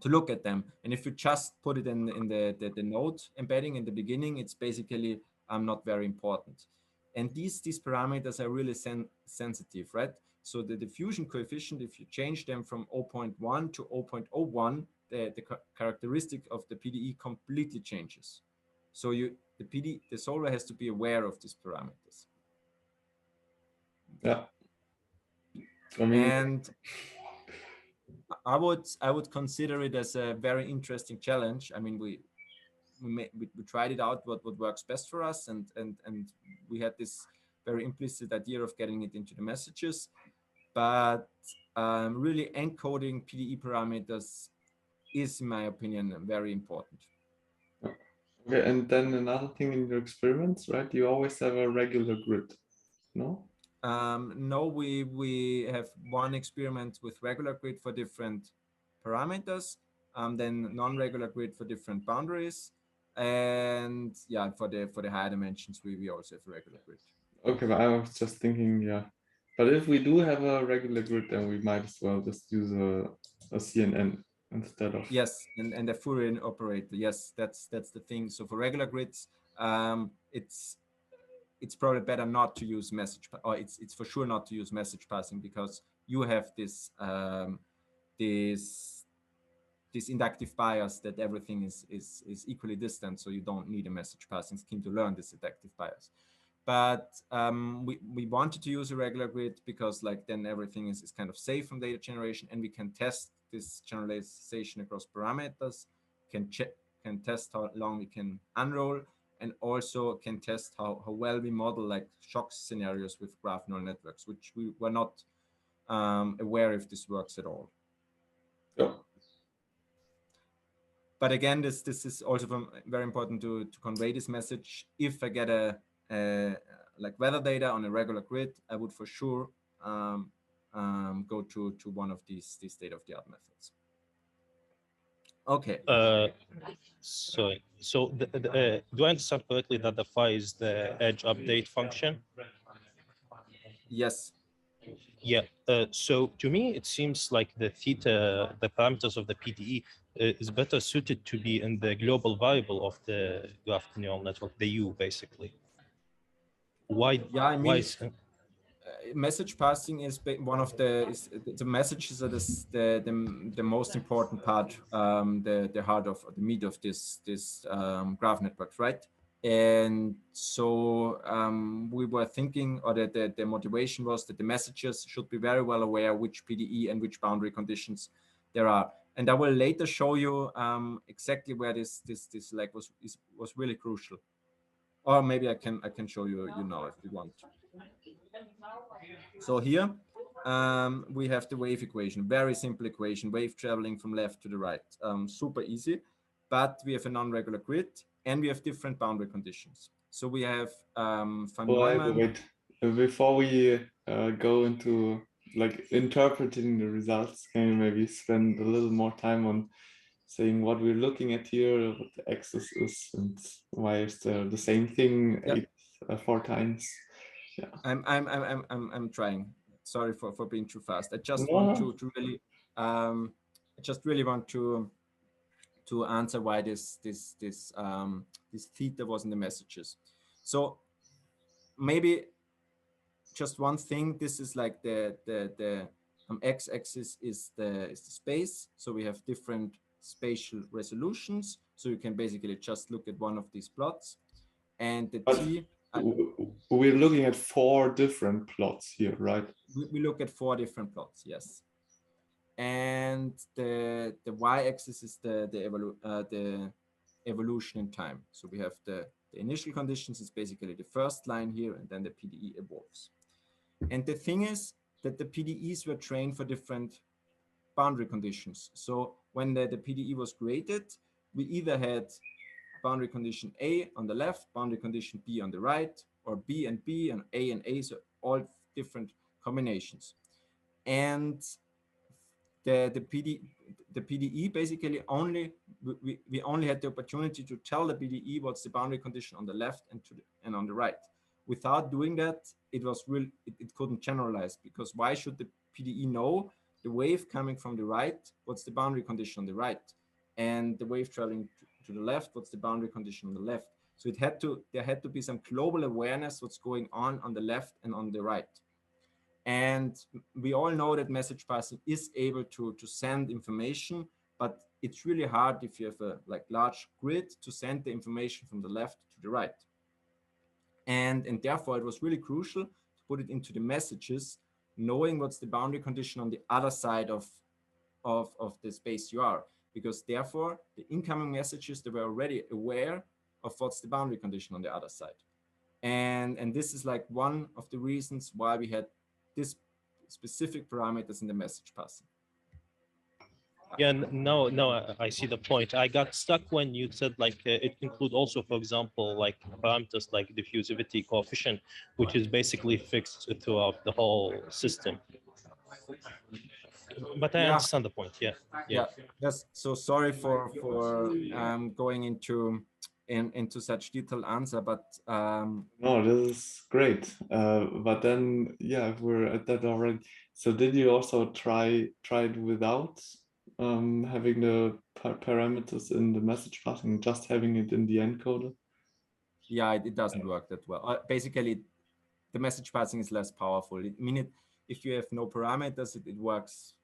look at them. And if you just put it in the node embedding in the beginning, it's basically not very important. And these parameters are really sensitive, right? So the diffusion coefficient, if you change them from 0.1 to 0.01, the characteristic of the PDE completely changes. So the solver has to be aware of these parameters. Yeah. And I would consider it as a very interesting challenge. I mean, we tried it out, what works best for us, and we had this very implicit idea of getting it into the messages, but really encoding PDE parameters is, in my opinion, very important. Okay, and then another thing in your experiments, right? You always have a regular grid, no? No, we have one experiment with regular grid for different parameters, then non-regular grid for different boundaries, and yeah, for the higher dimensions, we also have a regular grid. Okay, but I was just thinking, yeah. But if we do have a regular grid, then we might as well just use a CNN instead of. Yes, and the Fourier operator. Yes, that's the thing. So for regular grids, it's probably better not to use message, or it's for sure not to use message passing, because you have this this inductive bias that everything is equally distant, so you don't need a message passing scheme to learn this inductive bias. But we wanted to use a regular grid because like then everything is kind of safe from data generation, and we can test this generalization across parameters, can test how long we can unroll, and also can test how well we model like shock scenarios with graph neural networks, which we were not aware if this works at all. Yeah. But again, this is also very important to convey this message. If I get a like weather data on a regular grid, I would for sure go to one of these state-of-the-art methods. Okay. Sorry. So do I understand correctly that the phi is the edge update function? Yes. Yeah. So to me, it seems like the theta, the parameters of the PDE, is better suited to be in the global variable of the graph neural network, the U, basically. Why? Yeah, I mean, why is, message passing is one of the messages are the most important part, the heart of the meat of this graph networks, right? And so we were thinking, or the motivation was that the messages should be very well aware which PDE and which boundary conditions there are. And I will later show you exactly where this leg was really crucial. Or maybe I can show you now if you want. So here we have the wave equation, very simple equation, wave traveling from left to the right, super easy. But we have a non-regular grid and we have different boundary conditions. So we have Van Neumann. Wait, before we go into like interpreting the results, can you maybe spend a little more time on saying what we're looking at here, what the axis is, and why is there the same thing four times? Yeah. I'm trying. Sorry for being too fast. I just want to really I just really want to answer why this theta was in the messages. So maybe just one thing. This is like the x-axis is the space. So we have different spatial resolutions. So you can basically just look at one of these plots, and the t. We're looking at 4 different plots here, right? We look at 4 different plots, yes. And the y-axis is the evolution in time. So we have the initial conditions is basically the first line here, and then the PDE evolves. And the thing is that the PDEs were trained for different boundary conditions. So when the PDE was created, we either had boundary condition A on the left, boundary condition B on the right, or B and B and A, so all different combinations. And the PDE basically only we only had the opportunity to tell the PDE what's the boundary condition on the left and on the right. Without doing that, it was really it couldn't generalize, because why should the PDE know the wave coming from the right, what's the boundary condition on the right, and the wave traveling to the left, what's the boundary condition on the left? So there had to be some global awareness what's going on the left and on the right. And we all know that message passing is able to send information, but it's really hard if you have a large grid to send the information from the left to the right. And therefore it was really crucial to put it into the messages, knowing what's the boundary condition on the other side of the space you are, because therefore the incoming messages, they were already aware of what's the boundary condition on the other side. And this is like one of the reasons why we had this specific parameters in the message passing. Yeah, no, I see the point. I got stuck when you said like it include also, for example, like parameters like diffusivity coefficient, which is basically fixed throughout the whole system. But I understand the point. Yeah. Yes. So sorry for going into such detailed answer, but No, this is great. But then, yeah, we're at that already. So did you also try it without having the parameters in the message passing, just having it in the encoder? yeah, it doesn't work that well. Basically, the message passing is less powerful. If you have no parameters, it works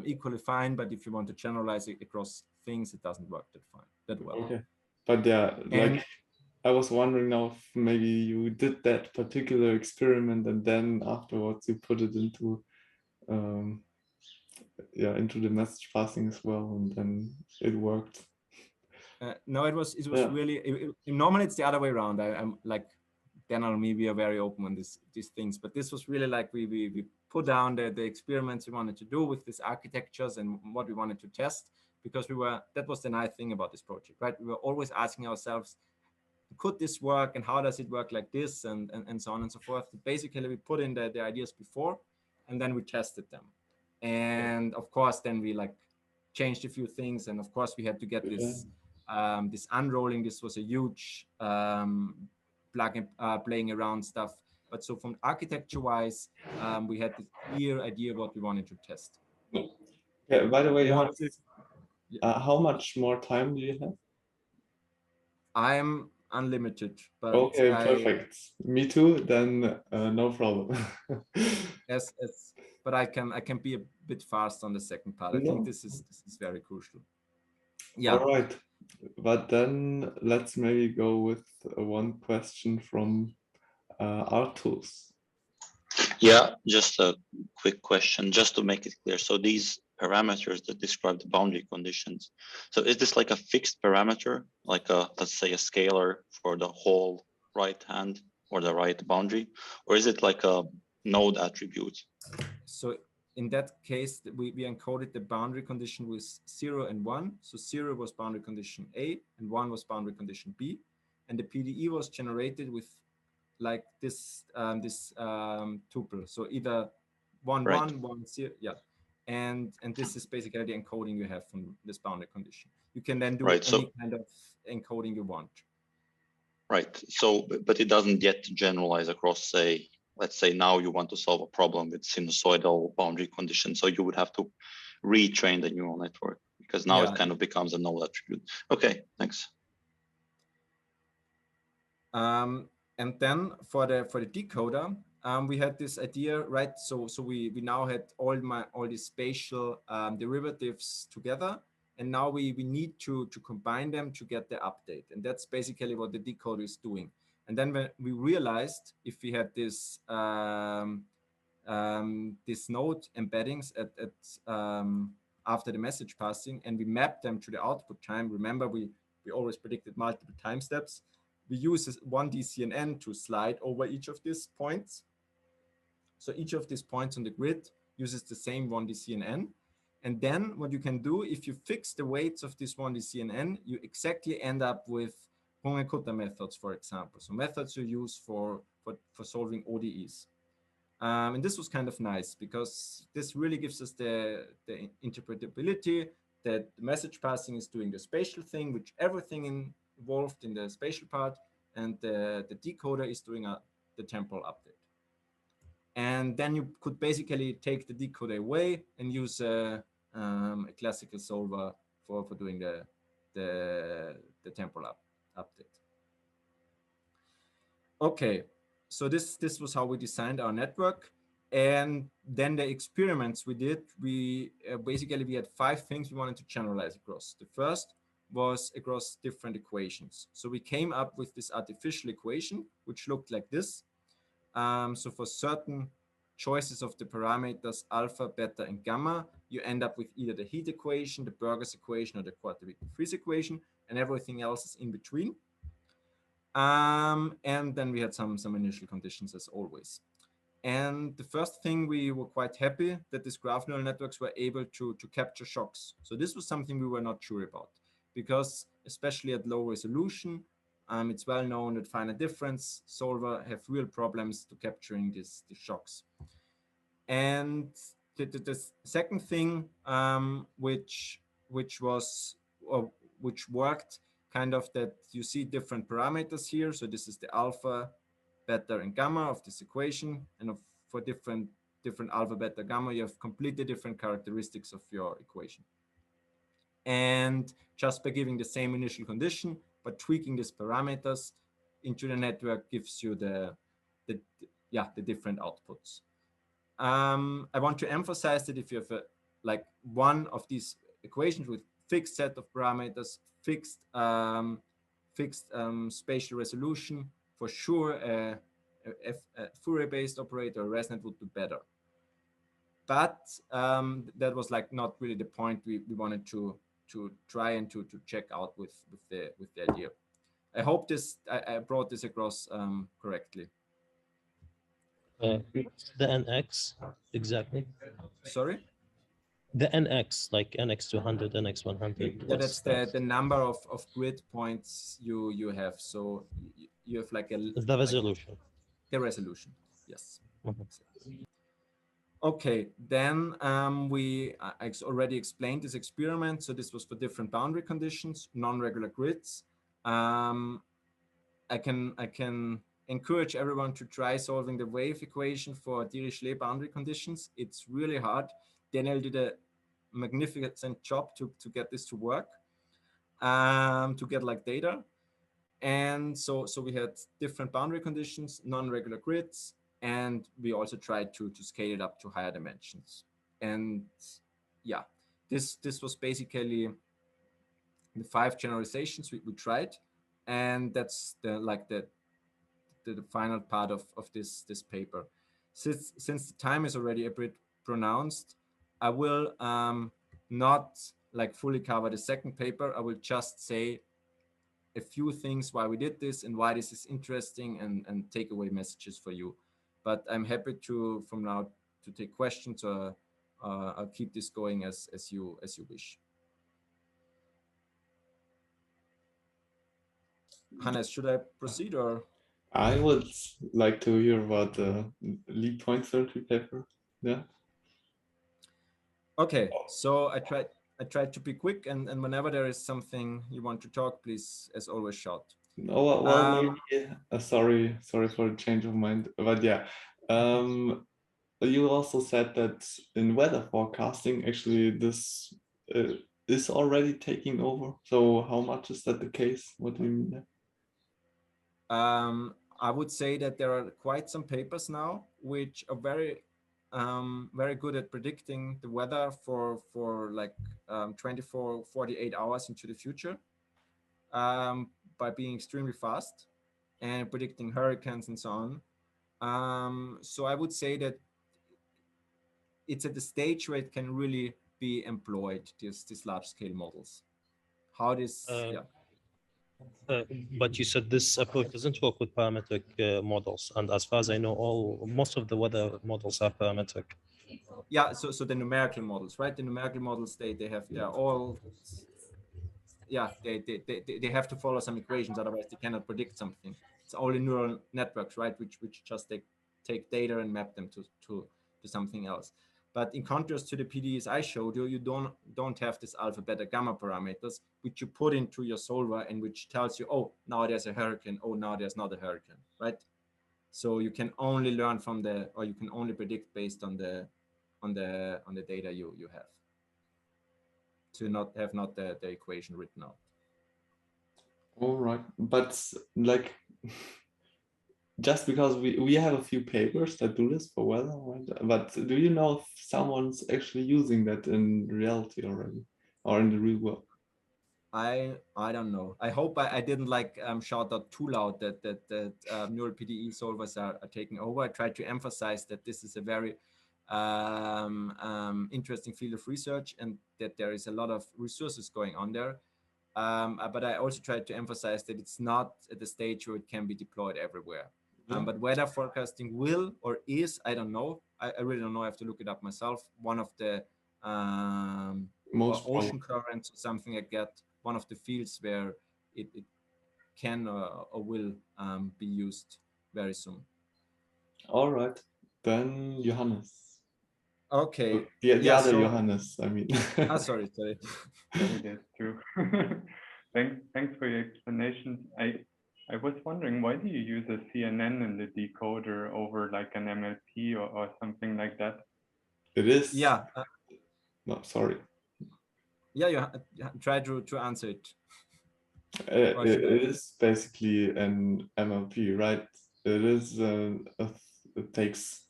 equally fine. But if you want to generalize it across things, it doesn't work that well. Okay, but yeah, like I was wondering now if maybe you did that particular experiment and then afterwards you put it into into the message passing as well, and then it worked. No, it was really normally it's the other way around. I'm like Daniel and me, we are very open on these things, but this was really like we put down the experiments we wanted to do with these architectures and what we wanted to test, because that was the nice thing about this project, right? We were always asking ourselves, could this work and how does it work like this, and so on and so forth. Basically, we put in the ideas before and then we tested them. And of course, then we like changed a few things. And of course, we had to get this this unrolling. This was a huge playing around stuff. But so from architecture wise, we had this clear idea what we wanted to test. Yeah, by the way, Johannes, how much more time do you have? I'm unlimited, but okay, perfect. Me too. Then no problem. yes, but I can be a bit fast on the second part. I think this is very crucial. Yeah. All right, but then let's maybe go with one question from Artus. Yeah, just a quick question, just to make it clear. So these parameters that describe the boundary conditions, so is this like a fixed parameter, like let's say a scalar for the whole right hand or the right boundary, or is it like a node attribute? So in that case, we encoded the boundary condition with 0 and 1. So 0 was boundary condition A and 1 was boundary condition B. And the PDE was generated with like this tuple. So either 1, right. 1, 1, 0, yeah. And this is basically the encoding you have from this boundary condition. You can then do any kind of encoding you want. Right. So, but it doesn't yet generalize across, say, let's say now you want to solve a problem with sinusoidal boundary conditions. So you would have to retrain the neural network, because now it kind of becomes a null attribute. Okay, thanks. And then for the decoder, we had this idea, right? So we now had all these spatial derivatives together, and now we need to combine them to get the update, and that's basically what the decoder is doing. And then when we realized if we had this this node embeddings at after the message passing, and we mapped them to the output time. Remember, we always predicted multiple time steps. We use one DCNN to slide over each of these points. So each of these points on the grid uses the same one DCNN. And then what you can do, if you fix the weights of this one DCNN, you exactly end up with Runge-Kutta methods, for example. So methods you use for solving ODEs. And this was kind of nice because this really gives us the interpretability that the message passing is doing the spatial thing, which everything involved in the spatial part, and the decoder is doing the temporal update. And then you could basically take the decoder away and use a classical solver for doing the temporal update. Okay, so this was how we designed our network. And then the experiments we did, we basically had 5 things we wanted to generalize across. The first was across different equations. So we came up with this artificial equation, which looked like this. So for certain choices of the parameters alpha, beta, and gamma, you end up with either the heat equation, the Burgers equation, or the Korteweg-de-Vries equation, and everything else is in between. And then we had some initial conditions as always. And the first thing, we were quite happy that these graph neural networks were able to capture shocks. So this was something we were not sure about, because especially at low resolution, it's well known that finite difference solver have real problems to capturing these shocks. And the second thing which worked, kind of, that you see different parameters here. So this is the alpha, beta, and gamma of this equation, and for different alpha, beta, gamma, you have completely different characteristics of your equation. And just by giving the same initial condition but tweaking these parameters into the network gives you the different outputs. I want to emphasize that if you have like one of these equations with fixed set of parameters, fixed spatial resolution, for sure a Fourier-based operator, a resonant, would do better. But that was like not really the point we wanted to try and to check out with the idea. I hope I brought this across correctly. The NX, exactly. Sorry? The NX, like NX 200, NX 100. Yeah, that's the number of grid points you have. So you have like the resolution. The resolution, yes. Mm-hmm. Okay, then I already explained this experiment. So this was for different boundary conditions, non-regular grids. I can encourage everyone to try solving the wave equation for Dirichlet boundary conditions. It's really hard. Daniel did a magnificent job to get this to work, to get like data. And so we had different boundary conditions, non-regular grids, and we also tried to scale it up to higher dimensions. And yeah, this was basically the 5 generalizations we tried, and that's the final part of this paper. Since the time is already a bit pronounced, I will not like fully cover the second paper. I will just say a few things why we did this and why this is interesting, and takeaway messages for you. But I'm happy to from now to take questions, or I'll keep this going as you wish. Hannes, should I proceed, or? I would like to hear about the lead point surgery paper. Yeah. Okay, so I tried to be quick, and whenever there is something you want to talk, please, as always, shout. Oh, well, maybe, sorry for the change of mind, but yeah. You also said that in weather forecasting, actually, this is already taking over. So how much is that the case? What do you mean there? I would say that there are quite some papers now which are very good at predicting the weather for like 24, 48 hours into the future, by being extremely fast and predicting hurricanes and so on. So I would say that it's at the stage where it can really be employed, these large scale models. How this, yeah. But you said this approach doesn't work with parametric models, and as far as I know, most of the weather models are parametric. Yeah, so the numerical models, right? The numerical models, they're all, yeah, they have to follow some equations, otherwise they cannot predict something. It's only neural networks, right, which just take data and map them to something else. But in contrast to the PDEs I showed you, you don't have this alpha, beta, gamma parameters, which you put into your solver and which tells you, oh, now there's a hurricane, oh, now there's not a hurricane, right? So you can only learn from you can only predict based on the data you have, to not have the equation written out. All right, but like, just because we have a few papers that do this for weather, but do you know if someone's actually using that in reality already, or in the real world? I don't know. I hope I didn't like shout out too loud that neural PDE solvers are taking over. I tried to emphasize that this is a very interesting field of research, and that there is a lot of resources going on there. But I also tried to emphasize that it's not at the stage where it can be deployed everywhere. But weather forecasting will or is, I don't know. I really don't know. I have to look it up myself. One of the Most or ocean currents or something like that. One of the fields where it can or will be used very soon. All right, then Johannes. Okay. The other Johannes, I mean. Sorry. That's true. Thanks for your explanation. I was wondering, why do you use a CNN in the decoder over like an MLP or something like that? It is. Yeah. No, sorry. Yeah, you try to answer it. It is basically an MLP, right? It is. It takes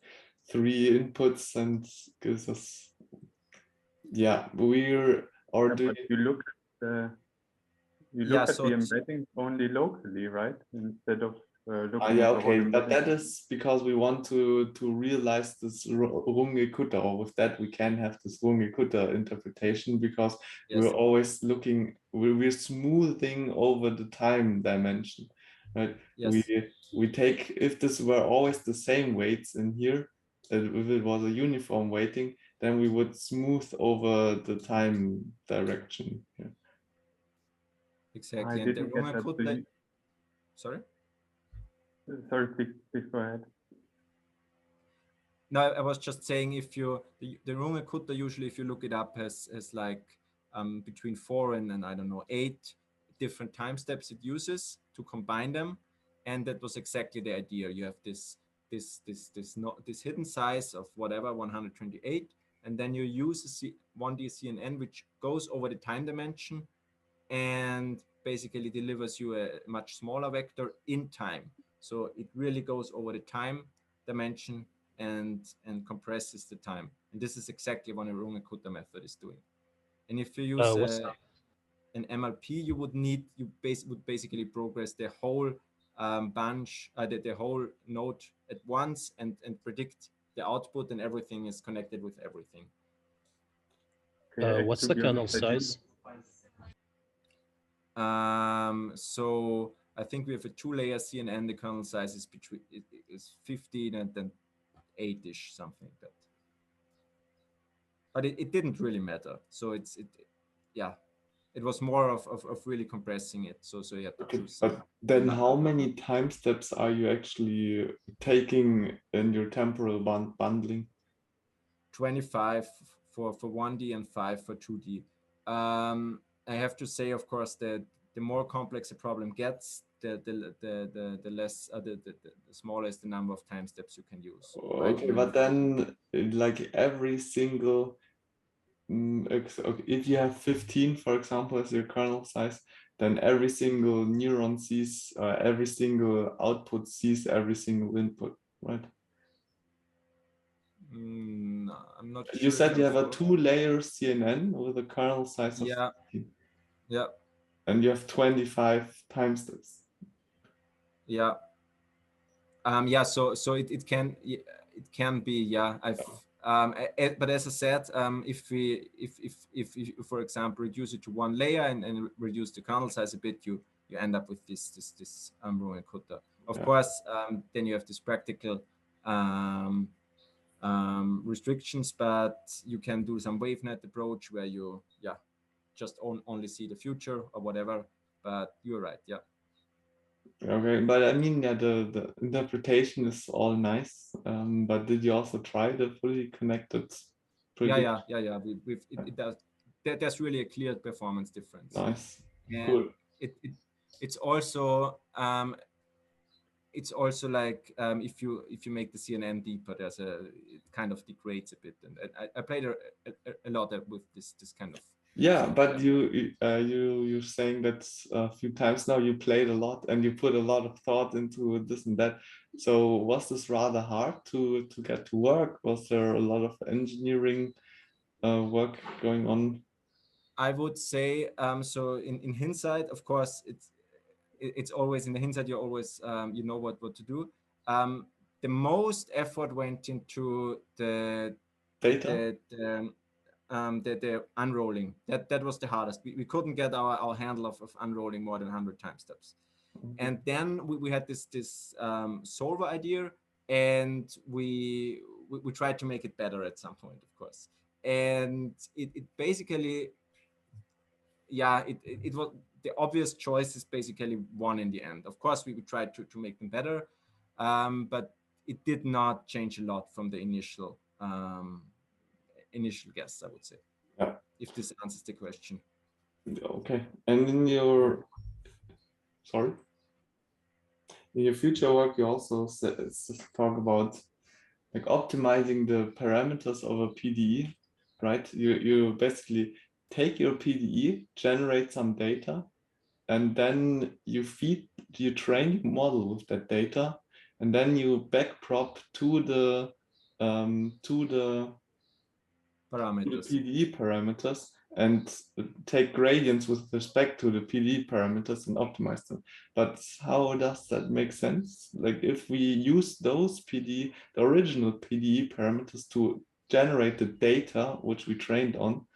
3 inputs and gives us. Yeah, we're doing. You look at the embedding only locally, right? Instead of looking yeah, at the okay, whole but that embedding. is because we want to realize this Runge-Kutta, or with that we can have this Runge-Kutta interpretation, because we're always looking, we're smoothing over the time dimension, right? Yes. We take, if this were always the same weights in here, if it was a uniform weighting, then we would smooth over the time direction. Yeah. Exactly. I And the didn't get that. Runge-Kutta. Sorry? Sorry, please go ahead. No, I was just saying, if you the Runge-Kutta, usually if you look it up, has like between 4 and I don't know 8 different time steps it uses to combine them, and that was exactly the idea. You have this hidden size of whatever 128, and then you use a 1D CNN which goes over the time dimension and basically delivers you a much smaller vector in time. So it really goes over the time dimension and compresses the time. And this is exactly what a Runge-Kutta method is doing. And if you use an MLP, you would basically progress the whole bunch, the whole node at once and predict the output, and everything is connected with everything. What's the kernel size? So I think we have a 2-layer CNN. The kernel size is between is 15 and then 8-ish, something like that. But it didn't really matter. So it was more of really compressing it. So you have to choose. But then how many time steps are you actually taking in your temporal bundling? 25 for 1D and 5 for 2D. I have to say, of course, that the more complex a problem gets, the less the smaller is the number of time steps you can use. Okay, right? But then like every single, if you have 15, for example, as your kernel size, then every single neuron sees, every single output sees every single input, right? No, I'm not sure. You said you have a 2-layer CNN with a kernel size of 15. Yeah. And you have 25 time steps. Yeah. So it can be, yeah. But as I said, if for example reduce it to 1 layer and reduce the kernel size a bit, you end up with this Runge-Kutta. Of course, then you have this practical restrictions, but you can do some WaveNet approach where you just only see the future or whatever. But you're right, yeah. Okay, but I mean, yeah, the interpretation is all nice. But did you also try the fully connected prediction? Yeah. It does. There's really a clear performance difference. Nice. And cool. It's also like if you make the CNN deeper, it kind of degrades a bit. And I played a lot with this kind of. Yeah, but you're saying that a few times now you played a lot and you put a lot of thought into this and that. So was this rather hard to get to work? Was there a lot of engineering work going on? I would say so. In hindsight, of course, it's always in the hindsight. You always you know what to do. The most effort went into the data. The unrolling. That was the hardest. We couldn't get our handle of unrolling more than 100 time steps. And then we had this solver idea, and we tried to make it better at some point, of course. And it basically, yeah, it was the obvious choice is basically one in the end. Of course, we tried to make them better, but it did not change a lot from the initial guess, I would say. Yeah. If this answers the question. Okay. And in your future work, you also talk about like optimizing the parameters of a PDE, right? You basically take your PDE, generate some data, and then you train your model with that data, and then you backprop to the parameters. PDE parameters and take gradients with respect to the PDE parameters and optimize them. But how does that make sense? Like if we use those the original PDE parameters to generate the data which we trained on,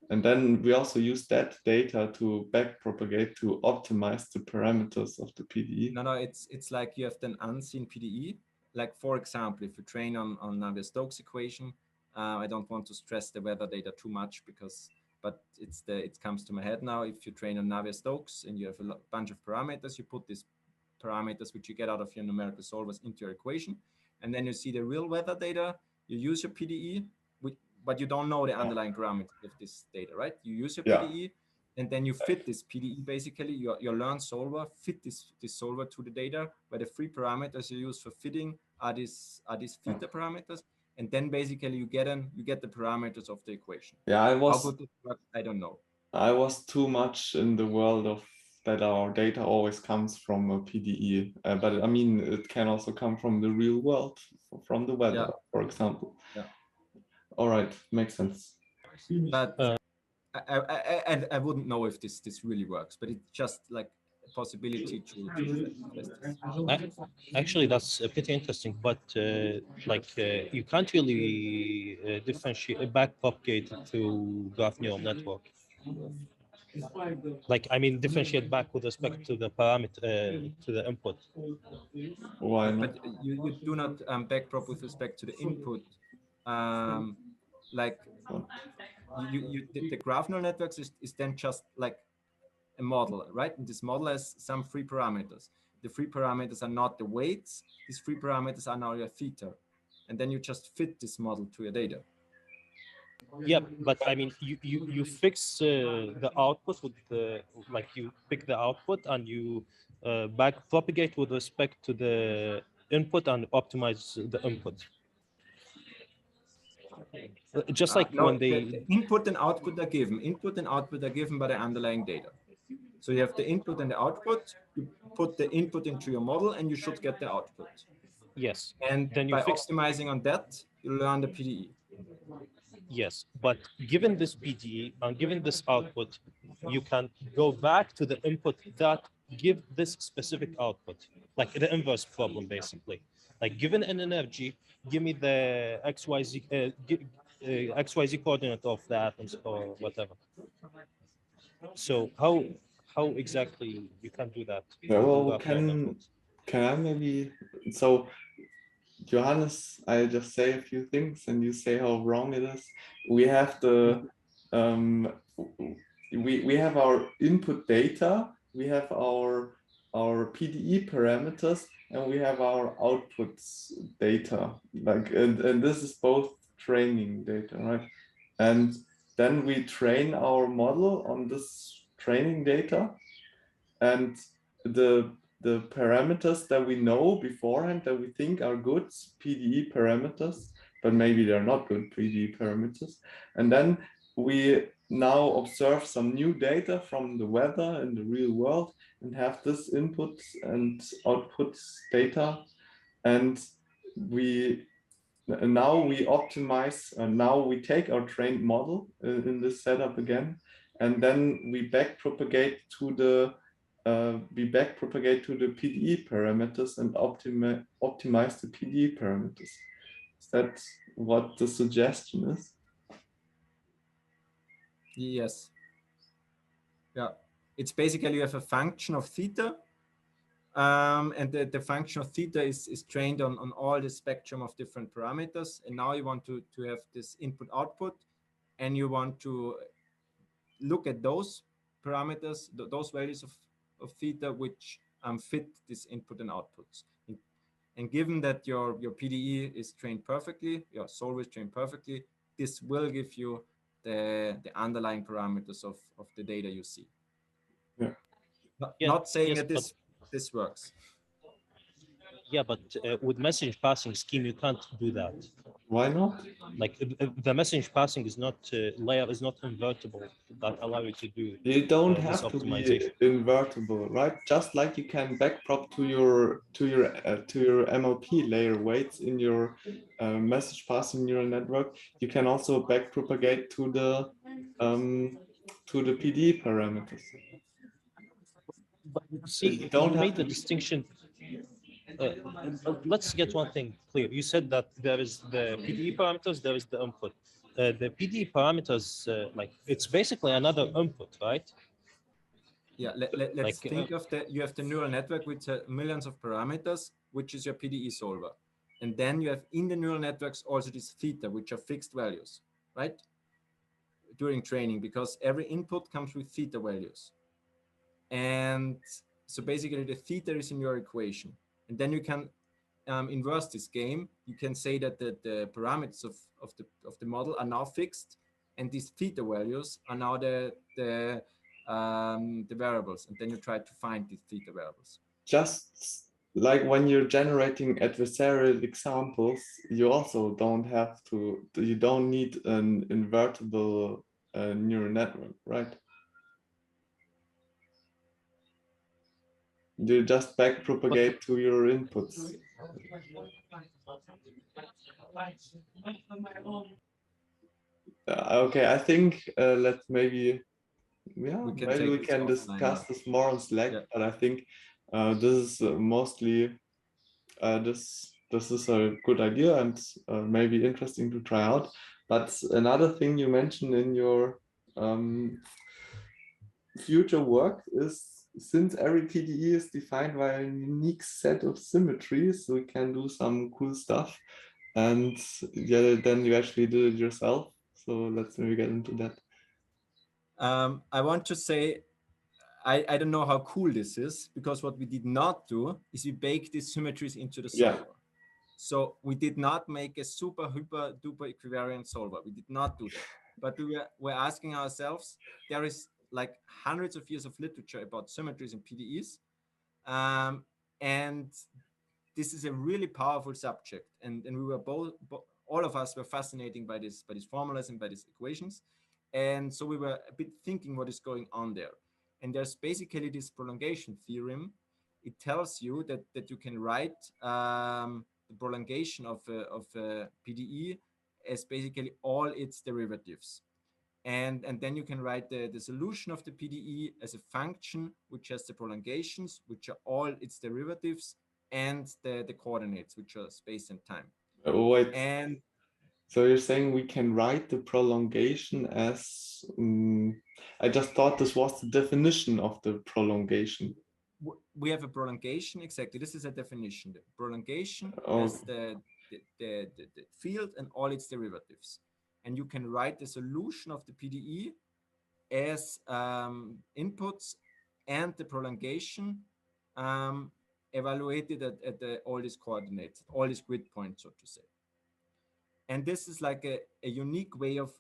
and then we also use that data to backpropagate to optimize the parameters of the PDE. No, it's like you have an unseen PDE. Like for example, if you train on Navier-Stokes equation, I don't want to stress the weather data too much but it comes to my head now. If you train on Navier-Stokes and you have a bunch of parameters, you put these parameters which you get out of your numerical solvers into your equation, and then you see the real weather data. You use your PDE, but you don't know the underlying parameters of this data, right? You use your PDE, and then you fit this PDE, basically your learned solver, fit this solver to the data, where the three parameters you use for fitting are these theta parameters, and then basically you get the parameters of the equation. Yeah, how good it works, I don't know. I was too much in the world of that our data always comes from a PDE, but I mean it can also come from the real world, from the weather, for example. Yeah. All right, makes sense. But I wouldn't know if this really works, but it's just like a possibility to test this. Actually, that's pretty interesting, but you can't really differentiate backpropagate to graph neural network. Like, I mean, differentiate back with respect to the parameter, to the input. Why not? But you do not backprop with respect to the input. Like the graph neural networks is then just like a model, right? And this model has some free parameters. The free parameters are not the weights. These free parameters are now your theta. And then you just fit this model to your data. Yeah, but I mean, you fix the output with you pick the output and you backpropagate with respect to the input and optimize the input. Just like no, when the input and output are given. Input and output are given by the underlying data. So you have the input and the output. You put the input into your model, and you should get the output. Yes. And then you by optimizing on that, you learn the PDE. Yes, but given this PDE and given this output, you can go back to the input that give this specific output, like the inverse problem, basically. Like given an energy, give me the XYZ XYZ coordinate of the atoms or whatever. So how exactly you can do that? Yeah, well, can I maybe, so Johannes, I just say a few things and you say how wrong it is. We have the we have our input data, we have our PDE parameters, and we have our outputs data. Like and this is both training data, right? And then we train our model on this training data, and the parameters that we know beforehand that we think are good PDE parameters, but maybe they're not good PDE parameters. And then we now observe some new data from the weather in the real world and have this input and output data. And now we optimize, now we take our trained model in this setup again, and then we backpropagate to the PDE parameters and optimize the PDE parameters. Is that what the suggestion is? Yes. Yeah. It's basically you have a function of theta, And the function of theta is trained on all the spectrum of different parameters. And now you want to have this input output, and you want to look at those parameters, those values of theta, which fit this input and outputs. And given that your PDE is trained perfectly, your solver is trained perfectly, this will give you the underlying parameters of the data you see. Yeah. Not saying yes, that this works. Yeah, but with message passing scheme, you can't do that. Why not? Like the message passing is not layer is not invertible that allow you to do. You don't this have to be optimization. invertible, right? Just like you can backprop to your MLP layer weights in your message passing neural network, you can also backpropagate to the PDE parameters. But see, Don't you have made to the distinction. Let's get one thing clear. You said that there is the PDE parameters, there is the input. The PDE parameters, like it's basically another input, right? Yeah, let's think of that. You have the neural network with millions of parameters, which is your PDE solver. And then you have in the neural networks also this theta, which are fixed values, right? During training, because every input comes with theta values. And so basically the theta is in your equation. And then you can inverse this game. You can say that the parameters of the model are now fixed, and these theta values are now the variables, and then you try to find these theta variables. Just like when you're generating adversarial examples, you also don't have to, you don't need an invertible neural network, right? You just backpropagate to your inputs. Okay, I think let's maybe, yeah, maybe we can discuss this more on Slack, but I think this is mostly, this is a good idea and maybe interesting to try out. But another thing you mentioned in your future work is, since every PDE is defined by a unique set of symmetries, we can do some cool stuff. And yeah, then you actually did it yourself. So let's maybe get into that. I want to say, I don't know how cool this is, because what we did not do is we baked these symmetries into the solver. Yeah. So we did not make a super hyper duper equivariant solver. We did not do that. But we were asking ourselves, there is like hundreds of years of literature about symmetries and PDEs. And this is a really powerful subject. And we were all of us were fascinated by these formulas and by these equations. And so we were a bit thinking what is going on there. And there's basically this prolongation theorem. It tells you that you can write the prolongation of a PDE as basically all its derivatives. And then you can write the solution of the PDE as a function which has the prolongations, which are all its derivatives, and the coordinates, which are space and time. Wait. And so you're saying we can write the prolongation as, I just thought this was the definition of the prolongation. We have a prolongation, exactly. This is a definition. The prolongation is the field and all its derivatives. And you can write the solution of the PDE as inputs and the prolongation evaluated at all these coordinates, all these grid points, so to say. And this is like a unique way of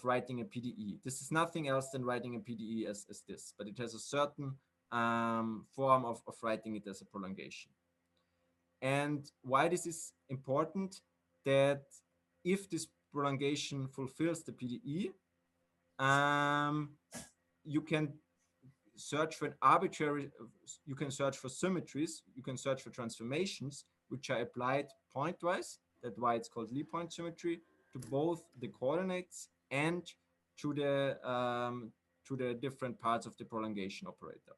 writing a PDE. This is nothing else than writing a PDE as this, but it has a certain form of writing it as a prolongation. And why this is important, that if this prolongation fulfills the PDE, you can search for an arbitrary, you can search for symmetries, you can search for transformations, which are applied pointwise. That's why it's called Lie point symmetry, to both the coordinates and to the different parts of the prolongation operator.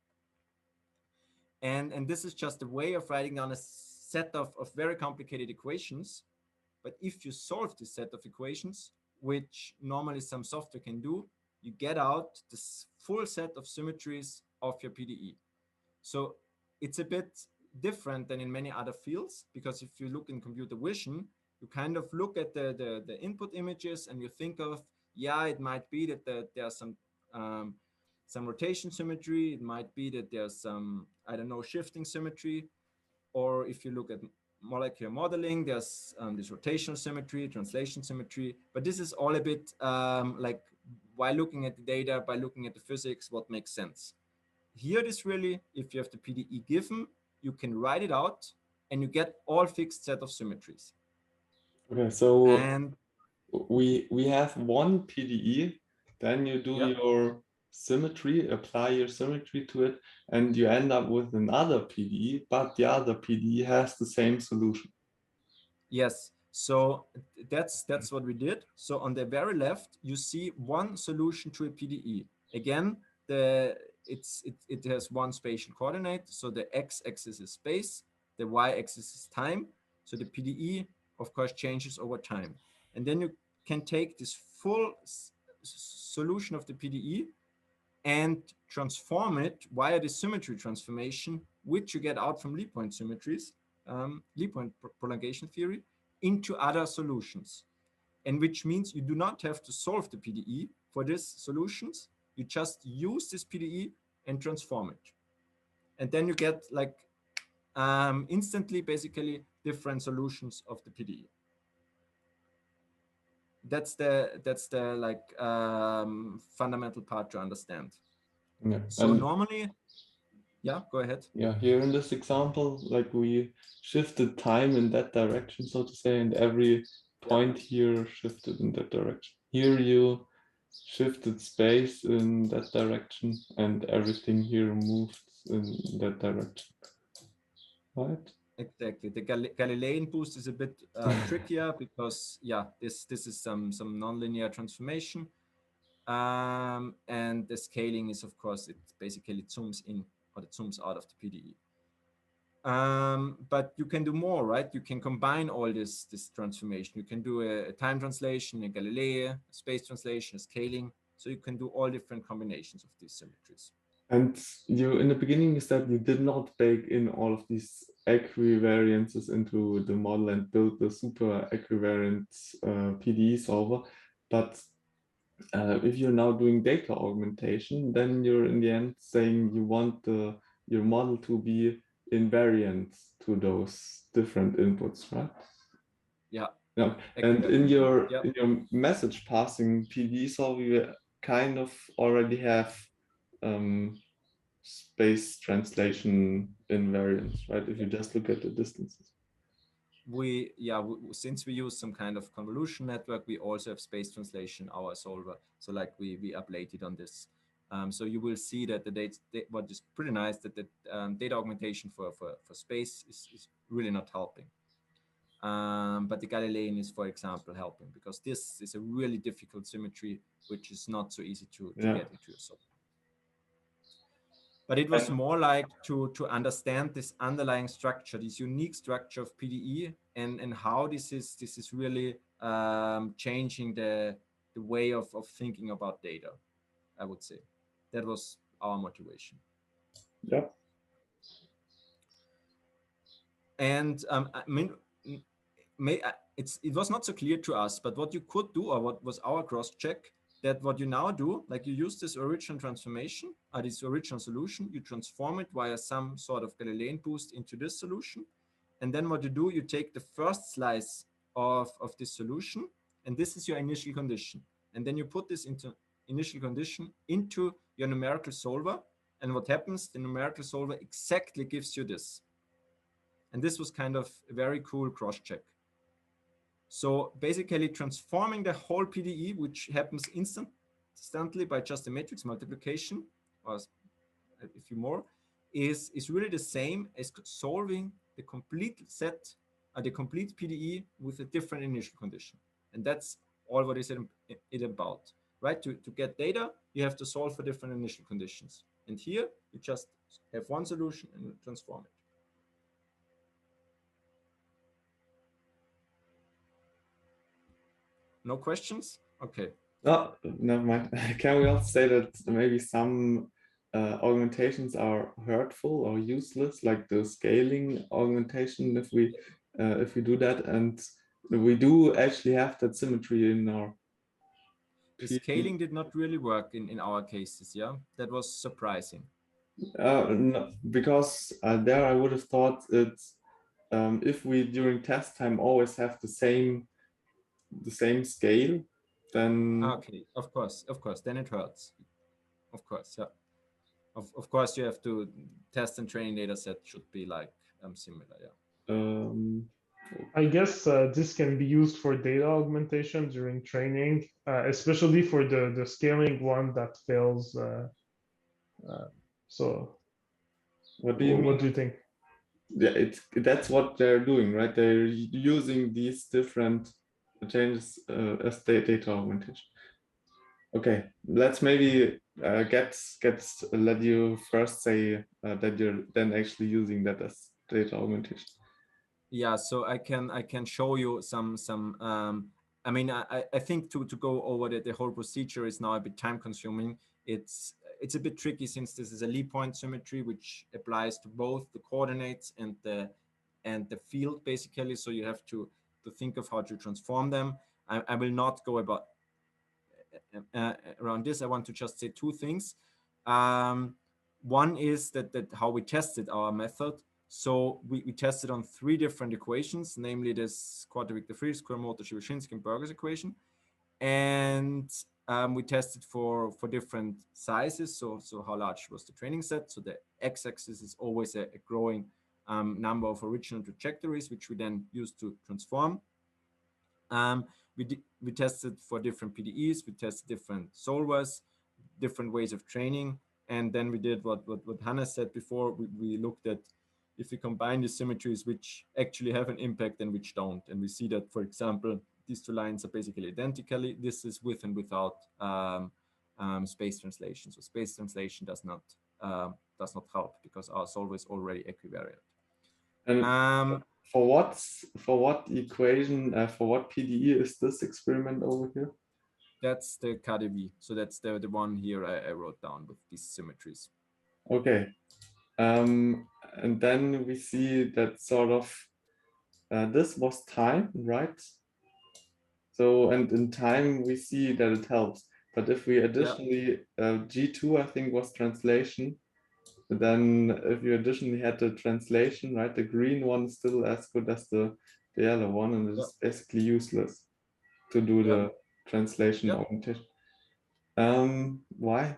And this is just a way of writing down a set of very complicated equations. But if you solve this set of equations, which normally some software can do, you get out this full set of symmetries of your PDE. So it's a bit different than in many other fields, because if you look in computer vision, you kind of look at the input images and you think of, yeah, it might be that there's some rotation symmetry. It might be that there's some, I don't know, shifting symmetry. Or if you look at molecular modeling, there's this rotational symmetry, translation symmetry. But this is all a bit like, by looking at the data, by looking at the physics, what makes sense. Here it is really, if you have the PDE given, you can write it out and you get all fixed set of symmetries. Okay, so and we have one PDE, then you do your symmetry, apply your symmetry to it, and you end up with another PDE, but the other PDE has the same solution. Yes, so that's what we did. So on the very left, you see one solution to a PDE. Again, it has one spatial coordinate. So the x-axis is space, the y-axis is time. So the PDE, of course, changes over time. And then you can take this full solution of the PDE and transform it via the symmetry transformation, which you get out from Lie point symmetries, Lie point prolongation theory, into other solutions. And which means you do not have to solve the PDE for these solutions. You just use this PDE and transform it. And then you get like instantly, basically, different solutions of the PDE. That's the like fundamental part to understand. Yeah. So normally, yeah, go ahead. Yeah, here in this example, like we shifted time in that direction, so to say, and every point here shifted in that direction. Here you shifted space in that direction, and everything here moved in that direction. Right? Exactly. The Galilean boost is a bit trickier because, yeah, this is some nonlinear transformation, and the scaling is, of course, it basically zooms in or it zooms out of the PDE. But you can do more, right? You can combine all this transformation. You can do a time translation, a Galilei, a space translation, a scaling. So you can do all different combinations of these symmetries. And you, in the beginning, you said you did not bake in all of these equivariances into the model and build the super equivariant PDE solver. But if you're now doing data augmentation, then you're in the end saying you want your model to be invariant to those different inputs, right? Yeah. Yeah. And in your message passing PDE solver, you kind of already have space translation invariance, right? If you just look at the distances. Since we use some kind of convolution network, we also have space translation, our solver. So like we updated on this. So you will see that the data, what is pretty nice, that the data augmentation for space is really not helping. But the Galilean is, for example, helping, because this is a really difficult symmetry, which is not so easy to get into your solver. But it was more like to understand this underlying structure, this unique structure of PDE, and how this is really changing the way of thinking about data, I would say. That was our motivation. Yeah. And I mean, it was not so clear to us, but what you could do, or what was our cross-check, that what you now do, like you use this original transformation, this original solution, you transform it via some sort of Galilean boost into this solution. And then what you do, you take the first slice of this solution, and this is your initial condition. And then you put this into initial condition into your numerical solver. And what happens, the numerical solver exactly gives you this. And this was kind of a very cool cross-check. So basically transforming the whole PDE, which happens instantly by just a matrix multiplication, or a few more, is really the same as solving the complete set, the complete PDE with a different initial condition. And that's all what is it about, right? To get data, you have to solve for different initial conditions. And here you just have one solution and transform it. No questions? Okay. No, never mind. Can we also say that maybe some augmentations are hurtful or useless, like the scaling augmentation, if we do that, and we do actually have that symmetry in our The scaling did not really work in our cases. Yeah, that was surprising. No, because there I would have thought it's if we during test time always have the same scale, then okay, of course, then it hurts. Of course, yeah. Of course, you have to test and training data set should be like similar. Yeah. I guess this can be used for data augmentation during training, especially for the scaling one that fails. So what do you mean? What do you think? Yeah, that's what they're doing, right? They're using these different changes as data augmentation. Okay, let's maybe let you first say that you're then actually using that as data augmentation. Yeah, so I can show you some I mean, I think to go over the whole procedure is now a bit time consuming. It's a bit tricky since this is a Lie point symmetry, which applies to both the coordinates and the field basically. So you have to think of how to transform them. I will not go about around this. I want to just say two things. One is that how we tested our method. So we tested on 3 different equations, namely this quadratic-de Vries, Kuramoto-Shibashinsky, and Burger's equation. And we tested for different sizes. So how large was the training set? So the x-axis is always a growing number of original trajectories, which we then use to transform. We tested for different PDEs, we tested different solvers, different ways of training. And then we did what Johannes said before. We looked at if we combine the symmetries which actually have an impact and which don't. And we see that, for example, these 2 lines are basically identically. This is with and without space translation. So space translation does not help because our solver is already equivariant. And for what equation, for what PDE is this experiment over here? That's the KDV. So that's the one here I wrote down with these symmetries. Okay. And then we see that sort of this was time, right? So, and in time we see that it helps. But if we additionally, G2 I think was translation, then if you additionally had the translation, right, the green one is still as good as the yellow one, and it's basically useless to do the translation augmentation. Why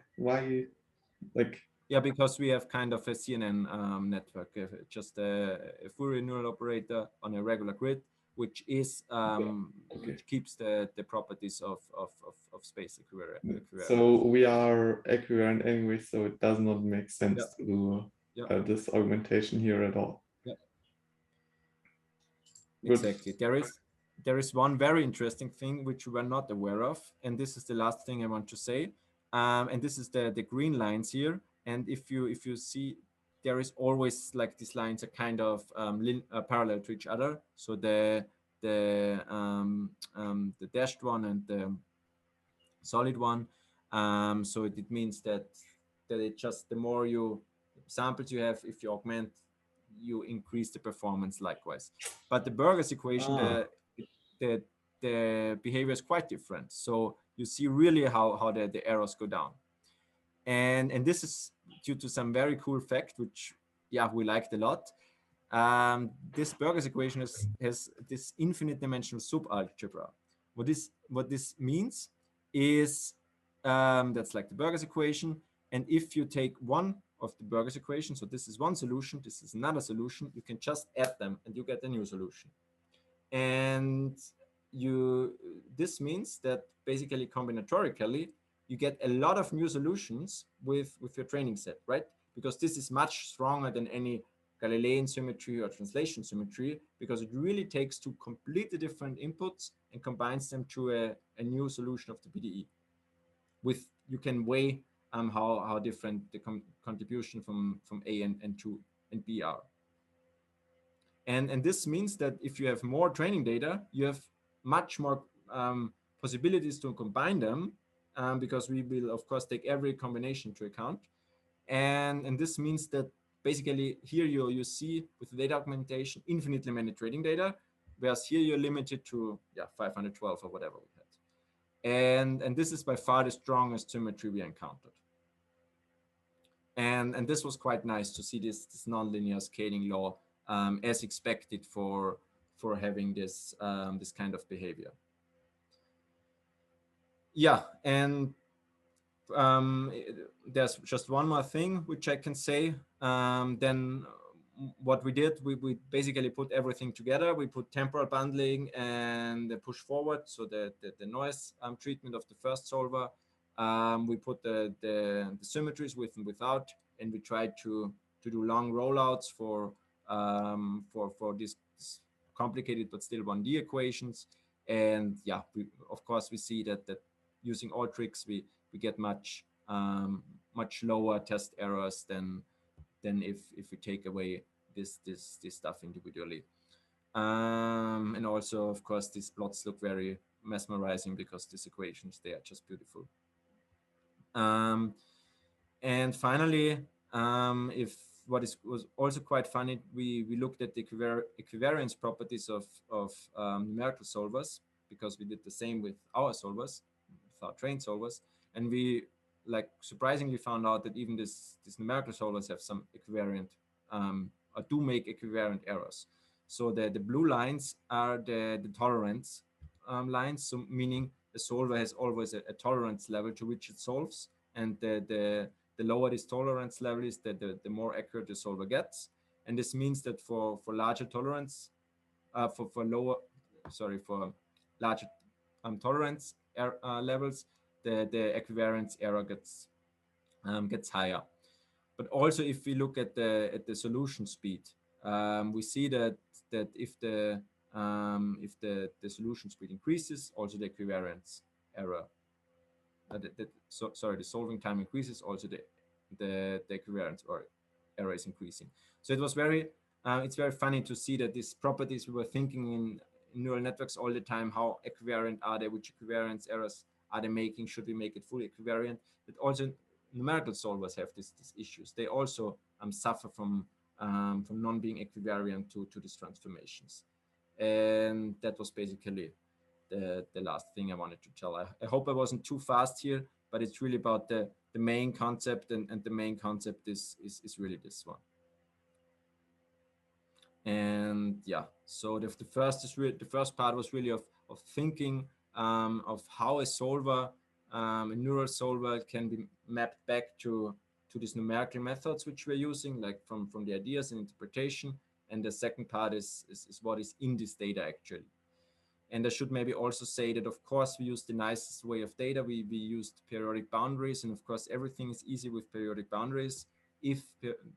like? Yeah, because we have kind of a CNN network, just a Fourier neural operator on a regular grid, which is which keeps the properties of space equivariant. So we are equivariant anyway, so it does not make sense to do this augmentation here at all. Yeah. Exactly. There is one very interesting thing which we were not aware of, and this is the last thing I want to say. And this is the green lines here. And if you see, there is always like these lines are kind of parallel to each other. So the dashed one and the solid one. So it means that it just the more samples you have, if you augment, you increase the performance likewise. But the Burger's equation, the behavior is quite different. So you see really how the errors go down. And this is due to some very cool fact, which we liked a lot. This Burger's equation has this infinite dimensional subalgebra. What this means is that's like the Burger's equation. And if you take one of the Burger's equation, so this is one solution, this is another solution, you can just add them and you get a new solution. And this means that basically combinatorically, you get a lot of new solutions with your training set, right? Because this is much stronger than any Galilean symmetry or translation symmetry, because it really takes 2 completely different inputs and combines them to a new solution of the PDE. You can weigh how different the contribution from A and 2 and B are. And this means that if you have more training data, you have much more possibilities to combine them, because we will, of course, take every combination into account. And this means that basically here you see with the data augmentation infinitely many training data, whereas here you're limited to 512 or whatever we had. And this is by far the strongest symmetry we encountered. And this was quite nice to see this nonlinear scaling law as expected for having this this kind of behavior. Yeah, and there's just one more thing which I can say. Then what we did, we basically put everything together. We put temporal bundling and the push forward, so the noise treatment of the first solver. We put the symmetries with and without, and we tried to do long rollouts for these complicated but still 1D equations. And yeah, of course we see that using all tricks we get much lower test errors than if we take away this stuff individually. And also, of course, these plots look very mesmerizing because these equations, they are just beautiful. And finally, if what was also quite funny, we looked at the equivariance properties of numerical solvers, because we did the same with our solvers, with our trained solvers, and we surprisingly found out that even these numerical solvers have some equivariant or do make equivariant errors. So the blue lines are the tolerance lines, so meaning the solver has always a tolerance level to which it solves, and the lower this tolerance level is, the more accurate the solver gets. And this means that for larger tolerance, for larger tolerance levels, the equivariance error gets higher. But also, if we look at the solution speed, we see that if the solution speed increases, also the equivariance error. The solving time increases, also the equivariance or error is increasing. So it was very it's very funny to see that these properties we were thinking in neural networks all the time, how equivariant are they, which equivariance errors are they making, should we make it fully equivariant? But also numerical solvers have these issues. They also suffer from non being equivariant to these transformations. And that was basically the last thing I wanted to tell. I hope I wasn't too fast here, but it's really about the main concept, and the main concept is really this one. And yeah, so the first part was really of thinking of how a solver, a neural solver, can be mapped back to these numerical methods which we're using, like from the ideas and interpretation. And the second part is what is in this data actually. And I should maybe also say that, of course, we use the nicest way of data. We used periodic boundaries, and of course, everything is easy with periodic boundaries. If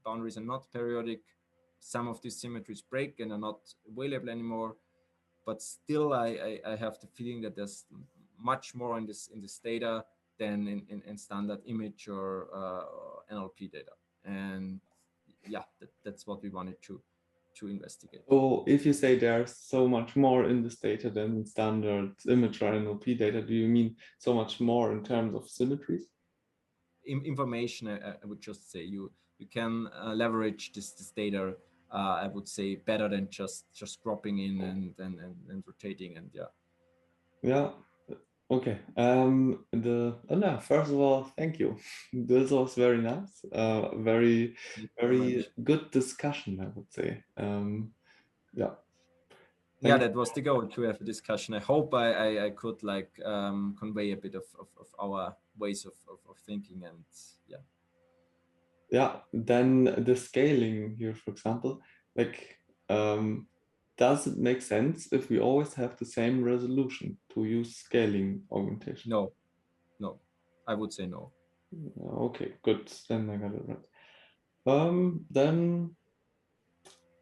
boundaries are not periodic, some of these symmetries break and are not available anymore. But still, I have the feeling that there's much more in this data than in standard image or NLP data. And yeah, that's what we wanted to investigate. So if you say there's so much more in this data than standard image or NLP data, do you mean so much more in terms of symmetries? Information, I would just say you can leverage this data, I would say, better than just cropping in and rotating, and yeah. Okay. First of all, thank you. This was very nice. Very good discussion, I would say. Yeah. Yeah, that was the goal, to have a discussion. I hope I could convey a bit of our ways of thinking, and yeah. Yeah. Then the scaling here, for example, does it make sense if we always have the same resolution to use scaling augmentation? No, I would say no. Okay, good. Then I got it right. Then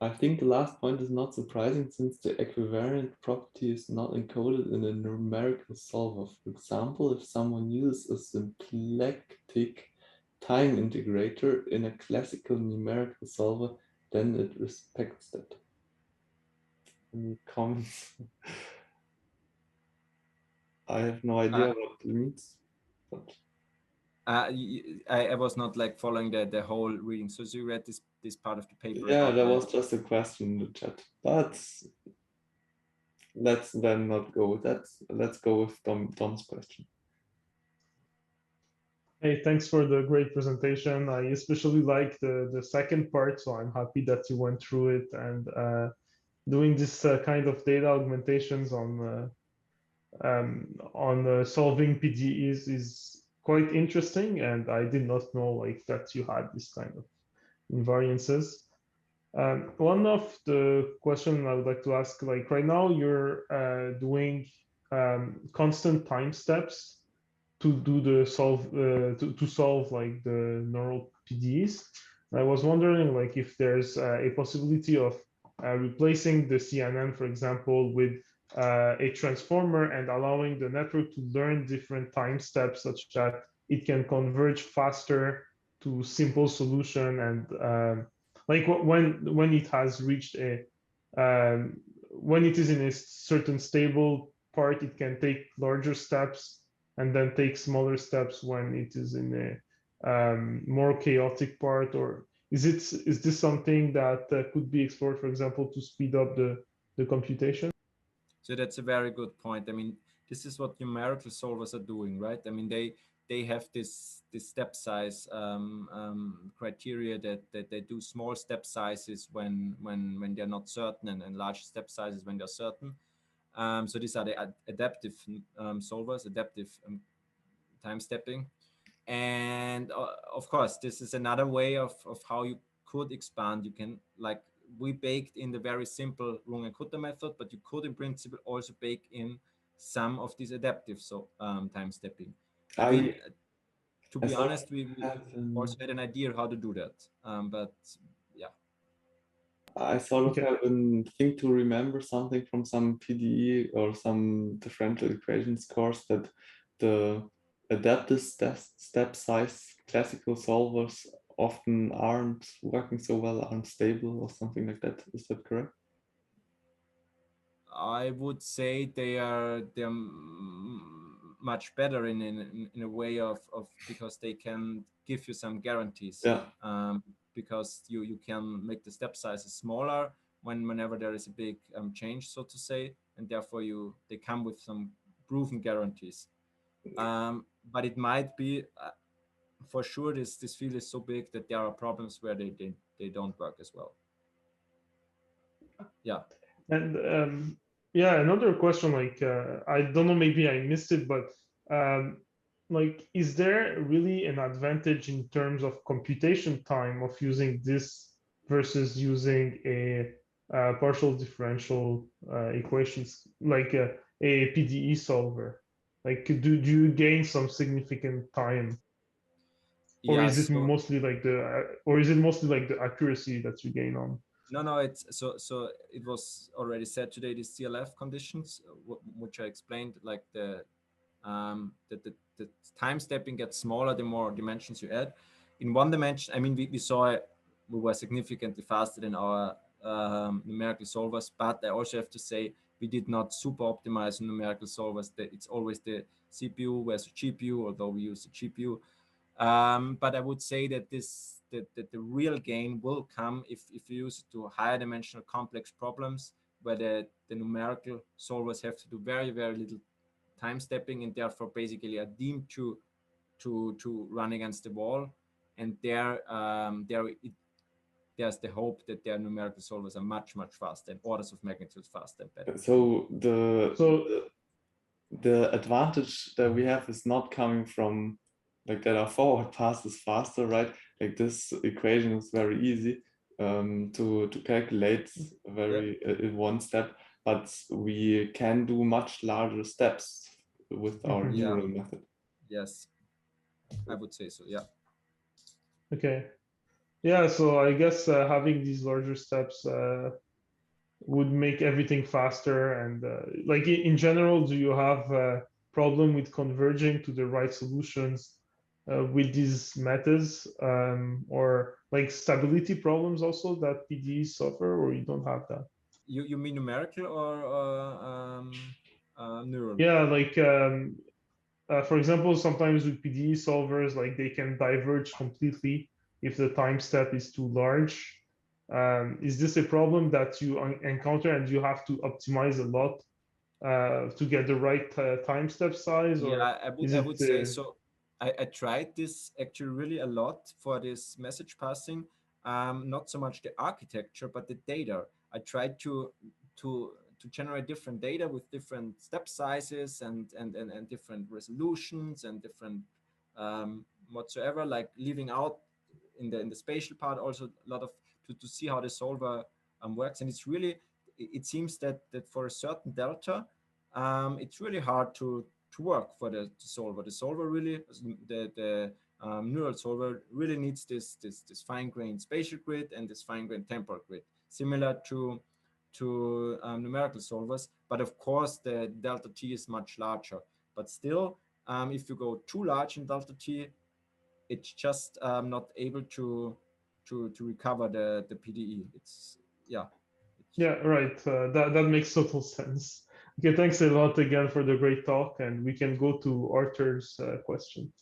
I think the last point is not surprising, since the equivariant property is not encoded in a numerical solver. For example, if someone uses a symplectic time integrator in a classical numerical solver, then it respects that. Any comments? I have no idea what it means. But I was not like following the whole reading. So you read this part of the paper? Yeah, about there the- was just a question in the chat, but let's then not go with that. Let's go with Dom's question. Hey, thanks for the great presentation. I especially like the second part, so I'm happy that you went through it, and doing this kind of data augmentations on solving PDEs is quite interesting, and I did not know like that you had this kind of invariances. One of the question I would like to ask, like right now you're doing constant time steps to do the to solve like the neural PDEs. I was wondering like if there's a possibility of replacing the CNN, for example, with a transformer and allowing the network to learn different time steps such that it can converge faster to simple solution, and like when it has reached a when it is in a certain stable part, it can take larger steps and then take smaller steps when it is in a more chaotic part. Or is this something that could be explored, for example, to speed up the computation? So that's a very good point. I mean, this is what numerical solvers are doing, right? I mean, they have this step size criteria that they do small step sizes when they're not certain, and large step sizes when they're certain. So these are the adaptive solvers, adaptive time stepping. And of course, this is another way of how you could expand. You can, like, we baked in the very simple Rung and Kutter method, but you could in principle also bake in some of these adaptive time stepping. I mean, to be honest, we also had an idea how to do that, but yeah. I sort of have a thing to remember something from some PDE or some differential equations course, that the adaptive step size classical solvers often aren't working so well, aren't stable or something like that. Is that correct? I would say they're much better in a way of because they can give you some guarantees. Yeah. Because you can make the step sizes smaller whenever there is a big change, so to say, and therefore they come with some proven guarantees. But it might be for sure this field is so big that there are problems where they don't work as well. Yeah. And yeah, another question, like I don't know, maybe I missed it, but like, is there really an advantage in terms of computation time of using this versus using a partial differential equations, like a PDE solver? Like, do you gain some significant time, or Yeah, is it mostly like the accuracy that you gain on? No, it's so it was already said today, the CLF conditions, which I explained, like the time stepping gets smaller the more dimensions you add. In one dimension, I mean, we saw we were significantly faster than our numerical solvers, but I also have to say we did not super optimize numerical solvers. That it's always the CPU versus GPU, although we use the GPU. But I would say that the real gain will come if you use it to higher dimensional complex problems where the numerical solvers have to do very, very little time stepping, and therefore basically are deemed to run against the wall. And there's the hope that their numerical solvers are much faster, and orders of magnitude faster and better. So the advantage that we have is not coming from like that our forward pass is faster, right? Like this equation is very easy to calculate very in one step, but we can do much larger steps with our neural method. Yes, I would say so. Yeah. Okay. Yeah, so I guess having these larger steps would make everything faster. And like in general, do you have a problem with converging to the right solutions with these methods, or like stability problems also that PDEs suffer, or you don't have that? You mean numerical or neural? Yeah, like for example, sometimes with PDE solvers, like they can diverge completely if the time step is too large. Is this a problem that you encounter and you have to optimize a lot to get the right time step size, or Yeah, is I it? would say so. I tried this actually really a lot for this message passing. Not so much the architecture, but the data. I tried to generate different data with different step sizes and different resolutions and different whatsoever, like leaving out in the spatial part also a lot of to see how the solver works. And it's really, it seems that for a certain delta, it's really hard to work for the solver. The solver really, the neural solver really needs this fine-grained spatial grid and this fine-grained temporal grid, similar to numerical solvers. But of course, the delta t is much larger. But still, if you go too large in delta t, it's just not able to recover the PDE. It's yeah. Yeah, right. That makes total sense. Okay, thanks a lot again for the great talk, and we can go to Arthur's question.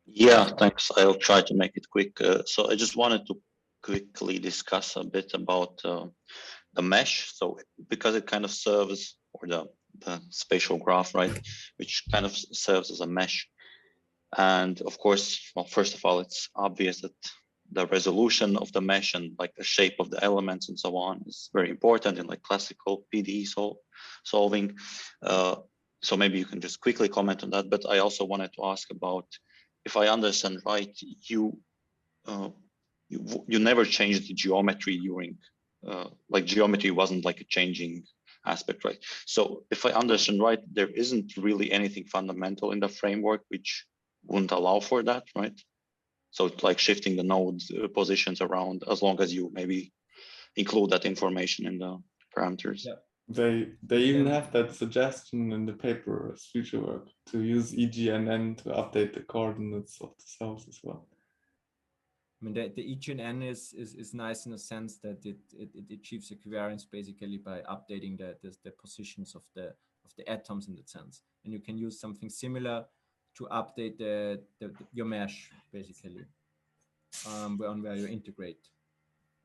Yeah, thanks. I'll try to make it quick. So I just wanted to quickly discuss a bit about the mesh. So because it kind of serves, or the spatial graph, right, which kind of serves as a mesh. And of course, well, first of all, it's obvious that the resolution of the mesh and like the shape of the elements and so on is very important in like classical PDE solving. So maybe you can just quickly comment on that. But I also wanted to ask about, if I understand right, you never changed the geometry during, like geometry wasn't like a changing aspect, right? So if I understand right, there isn't really anything fundamental in the framework which wouldn't allow for that, right? So it's like shifting the node positions around, as long as you maybe include that information in the parameters. Yeah. They even have that suggestion in the paper as future work to use EGNN to update the coordinates of the cells as well. I mean, the EGNN is nice in a sense that it achieves equivariance basically by updating the positions of the atoms in that sense, and you can use something similar to update your mesh basically, where you integrate.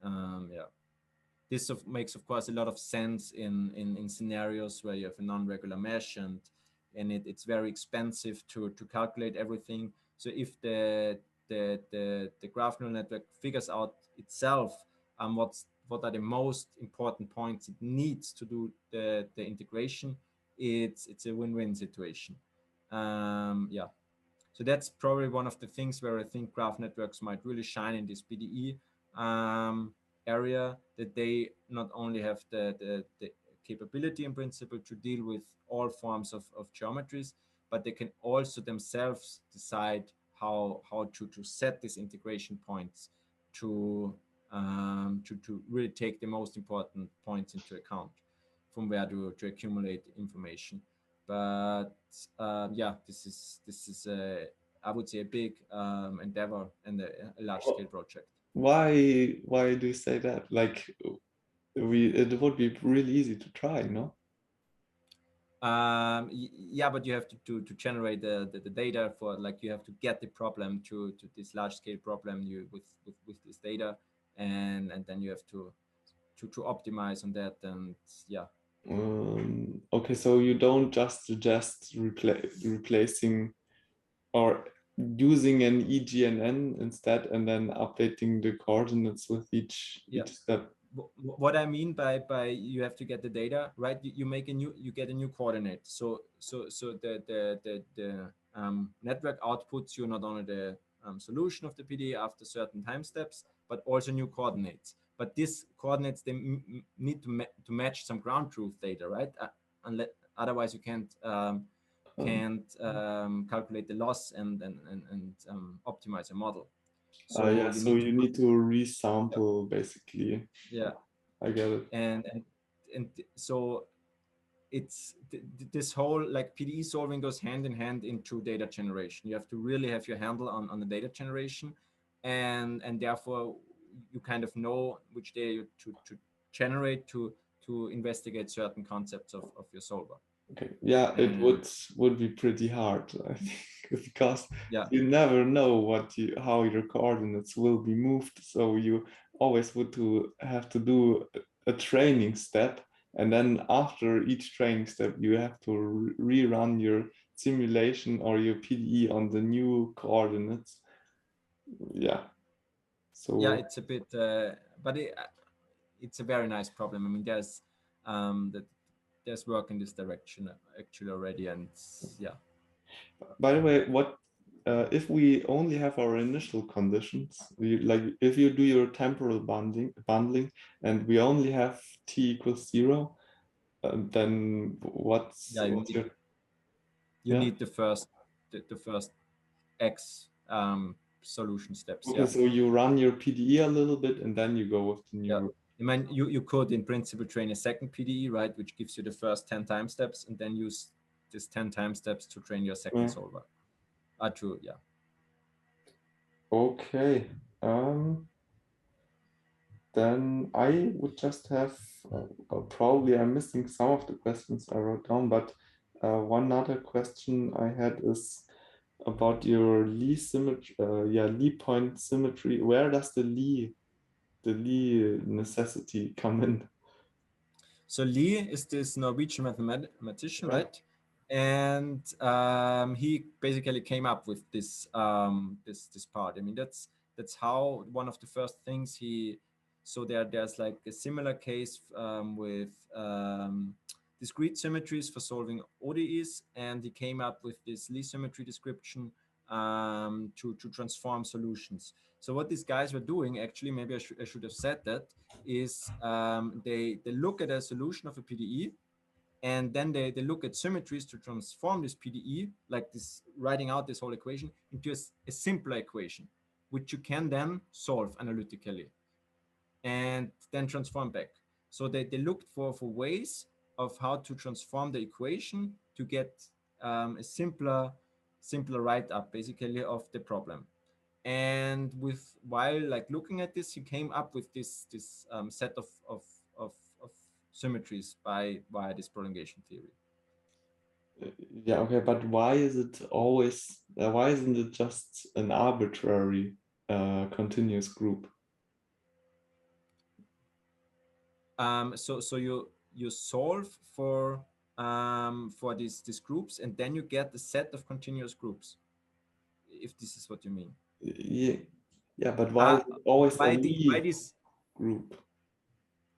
Yeah, this makes of course a lot of sense in scenarios where you have a non-regular mesh and it's very expensive to calculate everything. So if the graph neural network figures out itself what are the most important points it needs to do the integration, it's a win-win situation. Yeah, so that's probably one of the things where I think graph networks might really shine in this PDE area, that they not only have the capability in principle to deal with all forms of geometries, but they can also themselves decide how to set these integration points to really take the most important points into account from where to accumulate information. But yeah, this is I would say a big endeavor and a large scale project. Why do you say that? Like it would be really easy to try, no? Yeah, but you have to generate the data for, like, you have to get the problem to this large scale problem with this data, and then you have to optimize on that. And yeah. Okay, so you don't just suggest replacing or using an EGNN instead and then updating the coordinates with each step. What I mean by you have to get the data right, you get a new coordinate. So the network outputs you not only the solution of the PDE after certain time steps, but also new coordinates. But these coordinates, they need to match some ground truth data, right? Unless otherwise you can't calculate the loss and optimize a model. So you need to resample basically. Yeah, I get it. And so it's this whole, like, PDE solving goes hand in hand into data generation. You have to really have your handle on the data generation, and therefore you kind of know which data to generate to investigate certain concepts of your solver. Okay, yeah, it would be pretty hard, I think, because Yeah, you never know how your coordinates will be moved. So you always would have to do a training step, and then after each training step, you have to rerun your simulation or your PDE on the new coordinates. Yeah. So yeah, it's a bit, but it's a very nice problem. I mean, there's work in this direction actually already, and yeah. By the way, if we only have our initial conditions, like if you do your temporal bundling, and we only have t equals 0, then Yeah, you need the first X solution steps. Okay, Yeah. so you run your PDE a little bit, and then you go with the new. Yeah. I mean, you could in principle train a second PDE, right, which gives you the first 10 time steps, and then use this 10 time steps to train your second solver. True, yeah. Okay. Then I would just have, probably I'm missing some of the questions I wrote down, but one other question I had is about your Lie symmetry, Lie point symmetry. Where does the Lie necessity come in? So Lie is this Norwegian mathematician, right? And he basically came up with this this part. I mean, that's how one of the first things he. So there's like a similar case with discrete symmetries for solving ODEs, and he came up with this Lie symmetry description to transform solutions. So what these guys were doing, actually, maybe I should have said that, is they look at a solution of a PDE, and then they look at symmetries to transform this PDE, like this, writing out this whole equation into a simpler equation, which you can then solve analytically and then transform back. So they looked for ways of how to transform the equation to get a simpler write-up basically of the problem. And while like looking at this, he came up with this set of symmetries via this prolongation theory. Yeah, okay, but why is it always? Why isn't it just an arbitrary continuous group? So you solve for these groups, and then you get the set of continuous groups, if this is what you mean. Yeah, but why is it always a Lie group?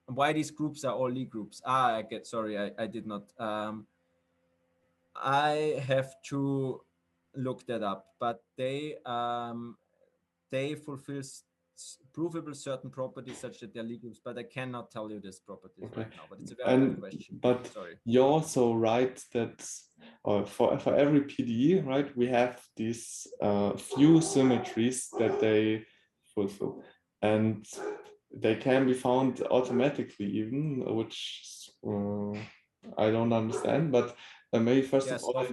Why these groups are all Lie groups? I get, sorry, I did not. I have to look that up, but they fulfill provable certain properties such that they're Lie groups, but I cannot tell you this properties right now. But it's a very good question. But sorry. You also write that for every PDE, right, we have these few symmetries that they fulfill, and they can be found automatically even, which I don't understand. But maybe first of all,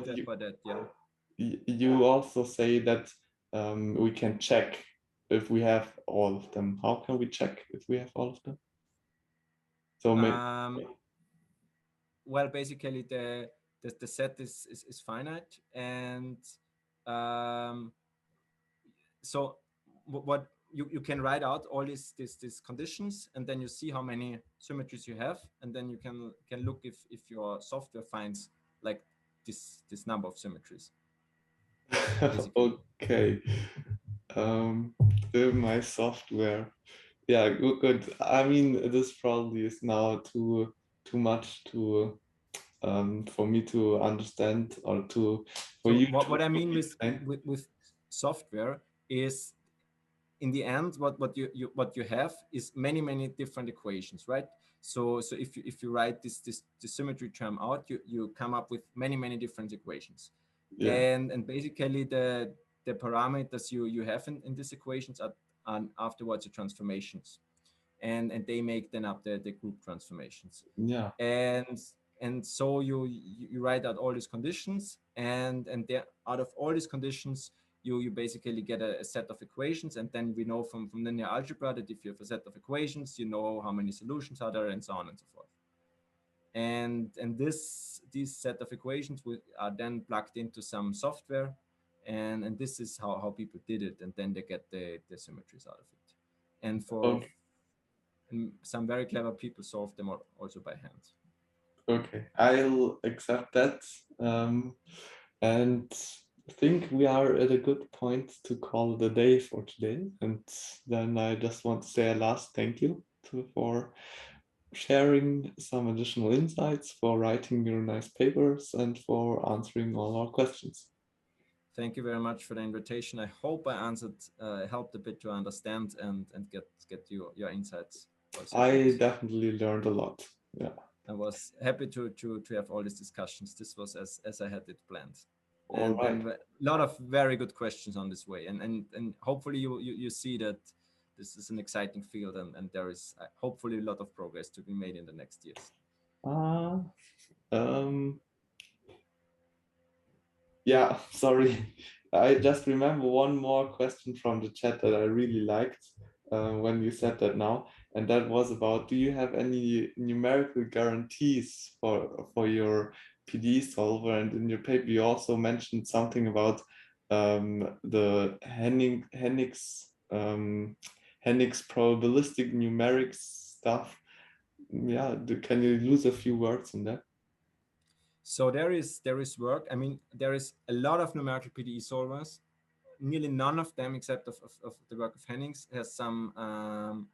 you also say that we can check if we have all of them. How can we check if we have all of them? So maybe. Well, basically the set is finite, and so what you can write out all these conditions, and then you see how many symmetries you have, and then you can look if your software finds like this number of symmetries. Okay. My software. Yeah, good. I mean, this probably is now too much to for me to understand, or what I mean with software is, in the end, what you have is many different equations, right? So if you write this symmetry term out, you come up with many different equations. Yeah. And basically the parameters you have in these equations are afterwards the transformations, and they make then up the group transformations. Yeah. And so you write out all these conditions, and there, out of all these conditions, you basically get a set of equations, and then we know from linear algebra that if you have a set of equations, you know how many solutions are there, and so on and so forth. and these set of equations are then plugged into some software, and this is how people did it, and then they get the symmetries out of it. And and some very clever people solve them also by hand. Okay, I'll accept that. And I think we are at a good point to call the day for today. And then I just want to say a last thank you for sharing some additional insights, for writing your nice papers, and for answering all our questions. Thank you very much for the invitation. I hope I answered, helped a bit to understand and get your insights. Also I definitely learned a lot. Yeah. I was happy to have all these discussions. This was as I had it planned. All right. And a lot of very good questions on this way. And hopefully you see that this is an exciting field, and there is hopefully a lot of progress to be made in the next years. Yeah, sorry. I just remember one more question from the chat that I really liked when you said that now, and that was about, do you have any numerical guarantees for your PDE solver? And in your paper, you also mentioned something about the Hennigs probabilistic numerics stuff. Yeah, can you use a few words on that? So there is work. I mean, there is a lot of numerical PDE solvers. Nearly none of them, except of the work of Hennings, has some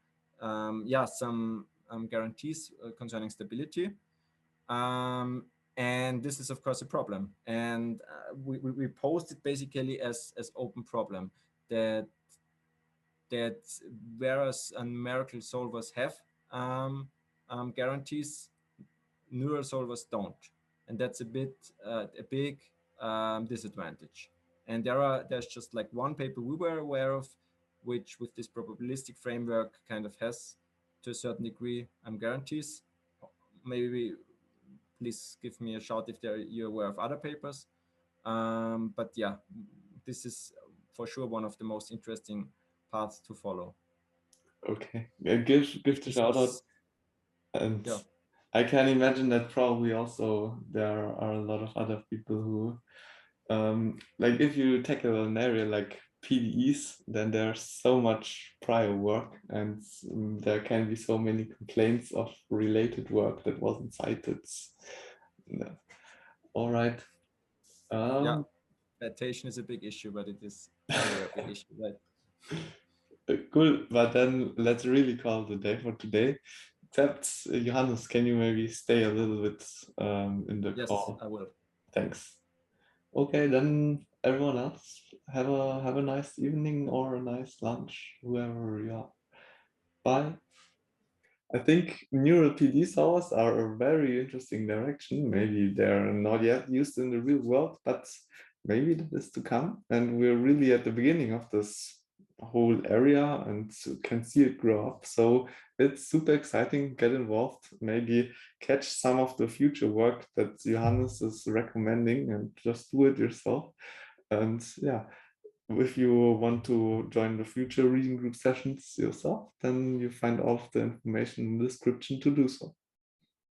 guarantees concerning stability. And this is of course a problem. And we posed it basically as open problem, that whereas numerical solvers have guarantees, neural solvers don't. And that's a big disadvantage. And there's just like one paper we were aware of, which with this probabilistic framework kind of has, to a certain degree, guarantees. Maybe please give me a shout if you're aware of other papers. But yeah, this is for sure one of the most interesting paths to follow. Okay, give the shout out. And yeah. I can imagine that probably also there are a lot of other people who, like if you tackle an area like PDEs, then there's so much prior work, and there can be so many complaints of related work that wasn't cited. No. All right. Yeah, adaptation is a big issue, but it is everywhere a big issue, right? Cool, but then let's really call it a day for today. Except, Johannes, can you maybe stay a little bit in the call? Yes, I will. Thanks. Okay, then everyone else, have a nice evening or a nice lunch, whoever you are. Bye. I think neural PD solvers are a very interesting direction. Maybe they're not yet used in the real world, but maybe that is to come. And we're really at the beginning of this whole area and can see it grow up. So it's super exciting. Get involved, maybe catch some of the future work that Johannes is recommending and just do it yourself. And yeah, if you want to join the future reading group sessions yourself, then you find all of the information in the description to do so.